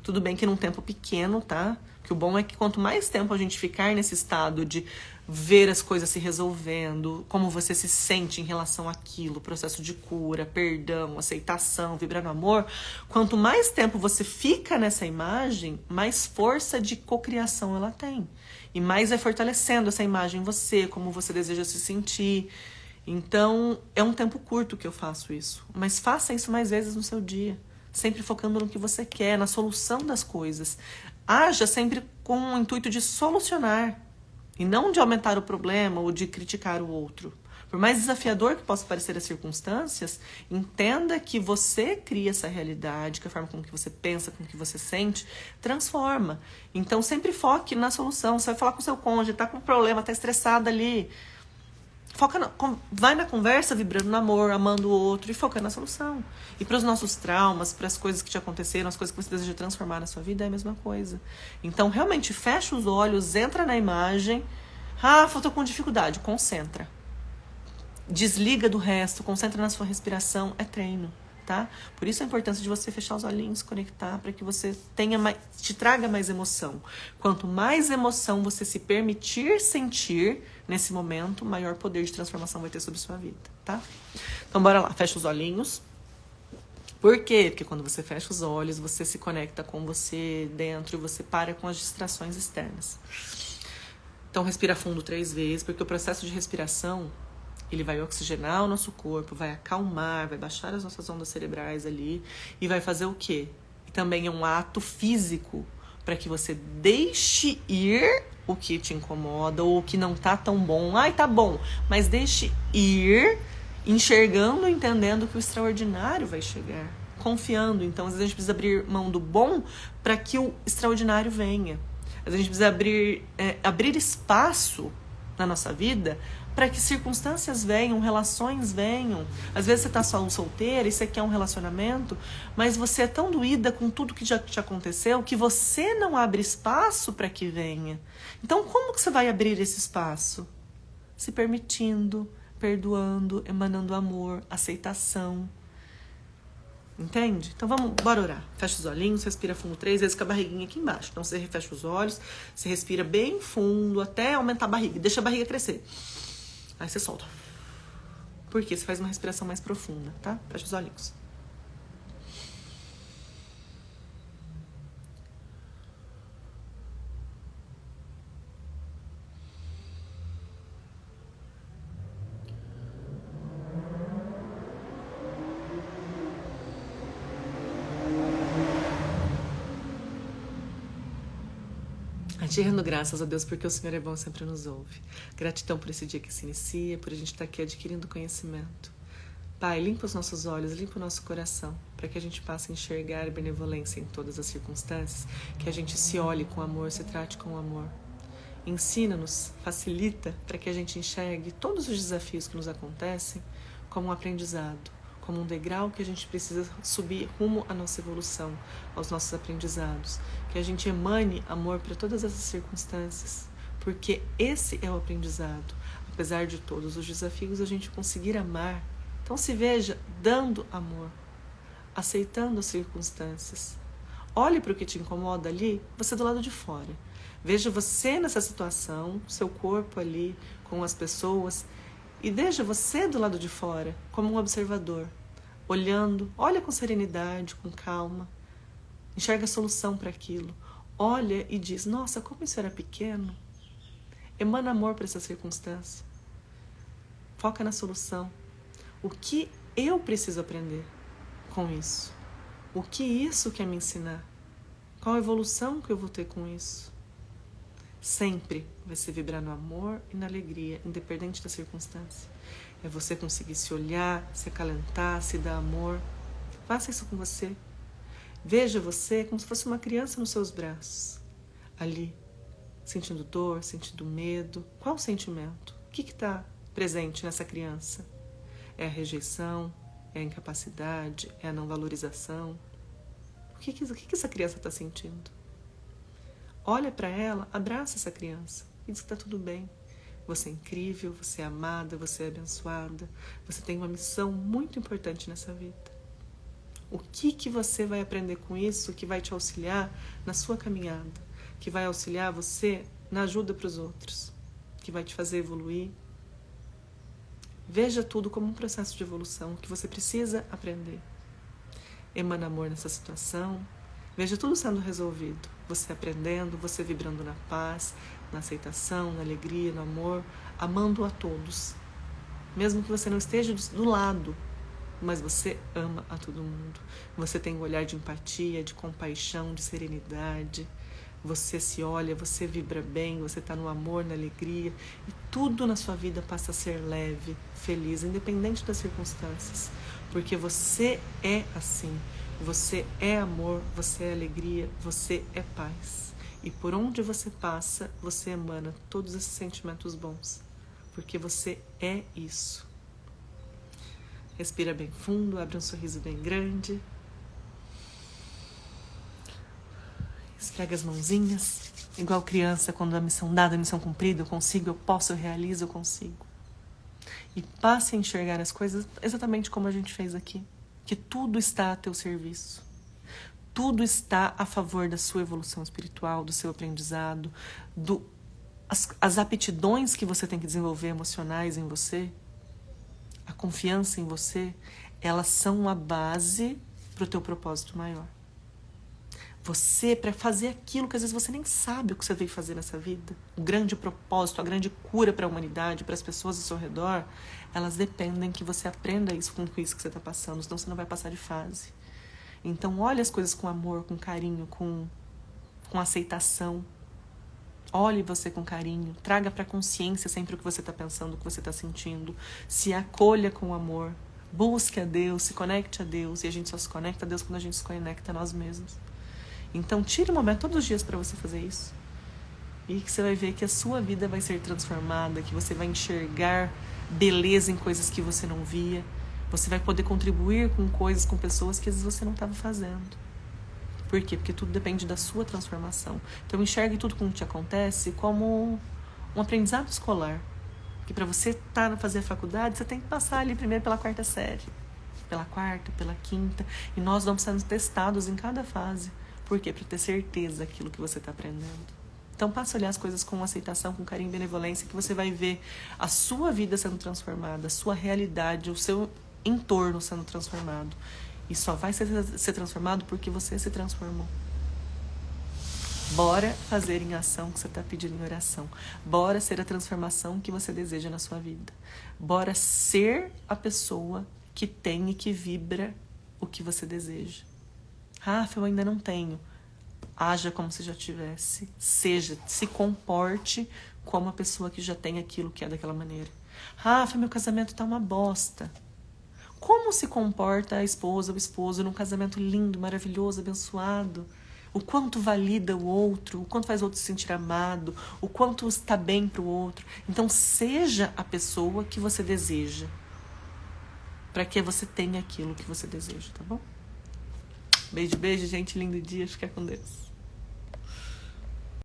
tudo bem que num tempo pequeno, tá? Que o bom é que quanto mais tempo a gente ficar nesse estado de ver as coisas se resolvendo, como você se sente em relação àquilo, processo de cura, perdão, aceitação, vibrar no amor, quanto mais tempo você fica nessa imagem, mais força de cocriação ela tem. E mais vai fortalecendo essa imagem em você, como você deseja se sentir. Então, é um tempo curto que eu faço isso. Mas faça isso mais vezes no seu dia. Sempre focando no que você quer, na solução das coisas. Haja sempre com o intuito de solucionar e não de aumentar o problema ou de criticar o outro. Por mais desafiador que possa parecer as circunstâncias, entenda que você cria essa realidade, que a forma com que você pensa, com que você sente, transforma. Então sempre foque na solução. Você vai falar com o seu cônjuge, tá com um problema, tá estressado ali. Vai na conversa vibrando no amor, amando o outro e foca na solução. E para os nossos traumas, para as coisas que te aconteceram, as coisas que você deseja transformar na sua vida, é a mesma coisa. Então, realmente, fecha os olhos, entra na imagem. Eu tô com dificuldade. Concentra. Desliga do resto, concentra na sua respiração. É treino, tá? Por isso a importância de você fechar os olhinhos, conectar, para que você te traga mais emoção. Quanto mais emoção você se permitir sentir nesse momento, maior poder de transformação vai ter sobre sua vida, tá? Então, bora lá. Fecha os olhinhos. Por quê? Porque quando você fecha os olhos, você se conecta com você dentro e você para com as distrações externas. Então, respira fundo 3 vezes, porque o processo de respiração, ele vai oxigenar o nosso corpo, vai acalmar, vai baixar as nossas ondas cerebrais ali e vai fazer o quê? E também é um ato físico para que você deixe ir o que te incomoda ou o que não tá tão bom. Ai, tá bom, mas deixe ir, enxergando, entendendo que o extraordinário vai chegar, confiando. Então, às vezes a gente precisa abrir mão do bom para que o extraordinário venha. Às vezes a gente precisa abrir espaço na nossa vida para que circunstâncias venham, relações venham. Às vezes você tá só solteira e você quer um relacionamento, mas você é tão doída com tudo que já te aconteceu que você não abre espaço para que venha. Então, como que você vai abrir esse espaço? Se permitindo, perdoando, emanando amor, aceitação. Entende? Então bora orar. Fecha os olhinhos, respira fundo 3 vezes com a barriguinha aqui embaixo. Então você fecha os olhos, você respira bem fundo até aumentar a barriga. Deixa a barriga crescer. Aí você solta. Por quê? Você faz uma respiração mais profunda, tá? Fecha os olhinhos. Te rendo graças a Deus porque o Senhor é bom e sempre nos ouve. Gratidão por esse dia que se inicia, por a gente estar aqui adquirindo conhecimento. Pai, limpa os nossos olhos, limpa o nosso coração, para que a gente passe a enxergar benevolência em todas as circunstâncias, que a gente se olhe com amor, se trate com amor. Ensina-nos, facilita, para que a gente enxergue todos os desafios que nos acontecem como um aprendizado, como um degrau que a gente precisa subir rumo à nossa evolução, aos nossos aprendizados. Que a gente emane amor para todas essas circunstâncias, porque esse é o aprendizado. Apesar de todos os desafios, a gente conseguir amar. Então se veja dando amor, aceitando as circunstâncias. Olhe para o que te incomoda ali, você do lado de fora. Veja você nessa situação, seu corpo ali, com as pessoas, e veja você do lado de fora, como um observador. Olhando, olha com serenidade, com calma, enxerga a solução para aquilo, olha e diz, nossa, como isso era pequeno. Emana amor para essa circunstância, foca na solução. O que eu preciso aprender com isso? O que isso quer me ensinar? Qual a evolução que eu vou ter com isso? Sempre vai se vibrar no amor e na alegria, independente da circunstância. É você conseguir se olhar, se acalentar, se dar amor. Faça isso com você. Veja você como se fosse uma criança nos seus braços. Ali, sentindo dor, sentindo medo. Qual o sentimento? O que está presente nessa criança? É a rejeição? É a incapacidade? É a não valorização? O que essa criança está sentindo? Olha para ela, abraça essa criança e diz que está tudo bem. Você é incrível, você é amada, você é abençoada. Você tem uma missão muito importante nessa vida. O que você vai aprender com isso que vai te auxiliar na sua caminhada? Que vai auxiliar você na ajuda para os outros? Que vai te fazer evoluir? Veja tudo como um processo de evolução que você precisa aprender. Emana amor nessa situação. Veja tudo sendo resolvido. Você aprendendo, você vibrando na paz, na aceitação, na alegria, no amor, amando a todos. Mesmo que você não esteja do lado, mas você ama a todo mundo. Você tem um olhar de empatia, de compaixão, de serenidade. Você se olha, você vibra bem, você está no amor, na alegria. E tudo na sua vida passa a ser leve, feliz, independente das circunstâncias. Porque você é assim. Você é amor, você é alegria, você é paz. E por onde você passa, você emana todos esses sentimentos bons. Porque você é isso. Respira bem fundo, abre um sorriso bem grande. Esfrega as mãozinhas. Igual criança, quando a missão dada, a missão cumprida, eu consigo, eu posso, eu realizo, eu consigo. E passe a enxergar as coisas exatamente como a gente fez aqui. Que tudo está a teu serviço. Tudo está a favor da sua evolução espiritual, do seu aprendizado, as aptidões que você tem que desenvolver emocionais em você, a confiança em você, elas são a base para o teu propósito maior. Você, para fazer aquilo que às vezes você nem sabe o que você veio fazer nessa vida, o grande propósito, a grande cura para a humanidade, para as pessoas ao seu redor, elas dependem que você aprenda isso com isso que você está passando, senão você não vai passar de fase. Então, olha as coisas com amor, com carinho, com com aceitação. Olhe você com carinho, traga para consciência sempre o que você está pensando, o que você está sentindo. Se acolha com amor, busque a Deus, se conecte a Deus. E a gente só se conecta a Deus quando a gente se conecta a nós mesmos. Então tire um momento todos os dias para você fazer isso. E que você vai ver que a sua vida vai ser transformada, que você vai enxergar beleza em coisas que você não via. Você vai poder contribuir com coisas, com pessoas que às vezes você não estava fazendo. Por quê? Porque tudo depende da sua transformação. Então enxergue tudo como te acontece como um aprendizado escolar. Que para você fazer a faculdade, você tem que passar ali primeiro pela 4ª série. Pela 4ª, pela 5ª. E nós vamos sendo testados em cada fase. Por quê? Para ter certeza daquilo que você está aprendendo. Então passe a olhar as coisas com aceitação, com carinho e benevolência, que você vai ver a sua vida sendo transformada, a sua realidade, o seu entorno sendo transformado. E só vai ser transformado porque você se transformou. Bora fazer em ação o que você está pedindo em oração. Bora ser a transformação que você deseja na sua vida. Bora ser a pessoa que tem e que vibra o que você deseja. Rafa, eu ainda não tenho. Haja como se já tivesse. Se comporte como a pessoa que já tem aquilo que é daquela maneira. Rafa, meu casamento tá uma bosta. Como se comporta a esposa ou o esposo num casamento lindo, maravilhoso, abençoado? O quanto valida o outro, o quanto faz o outro se sentir amado, o quanto está bem para o outro. Então seja a pessoa que você deseja, para que você tenha aquilo que você deseja, tá bom? Beijo, beijo, gente, lindo dia, fica com Deus.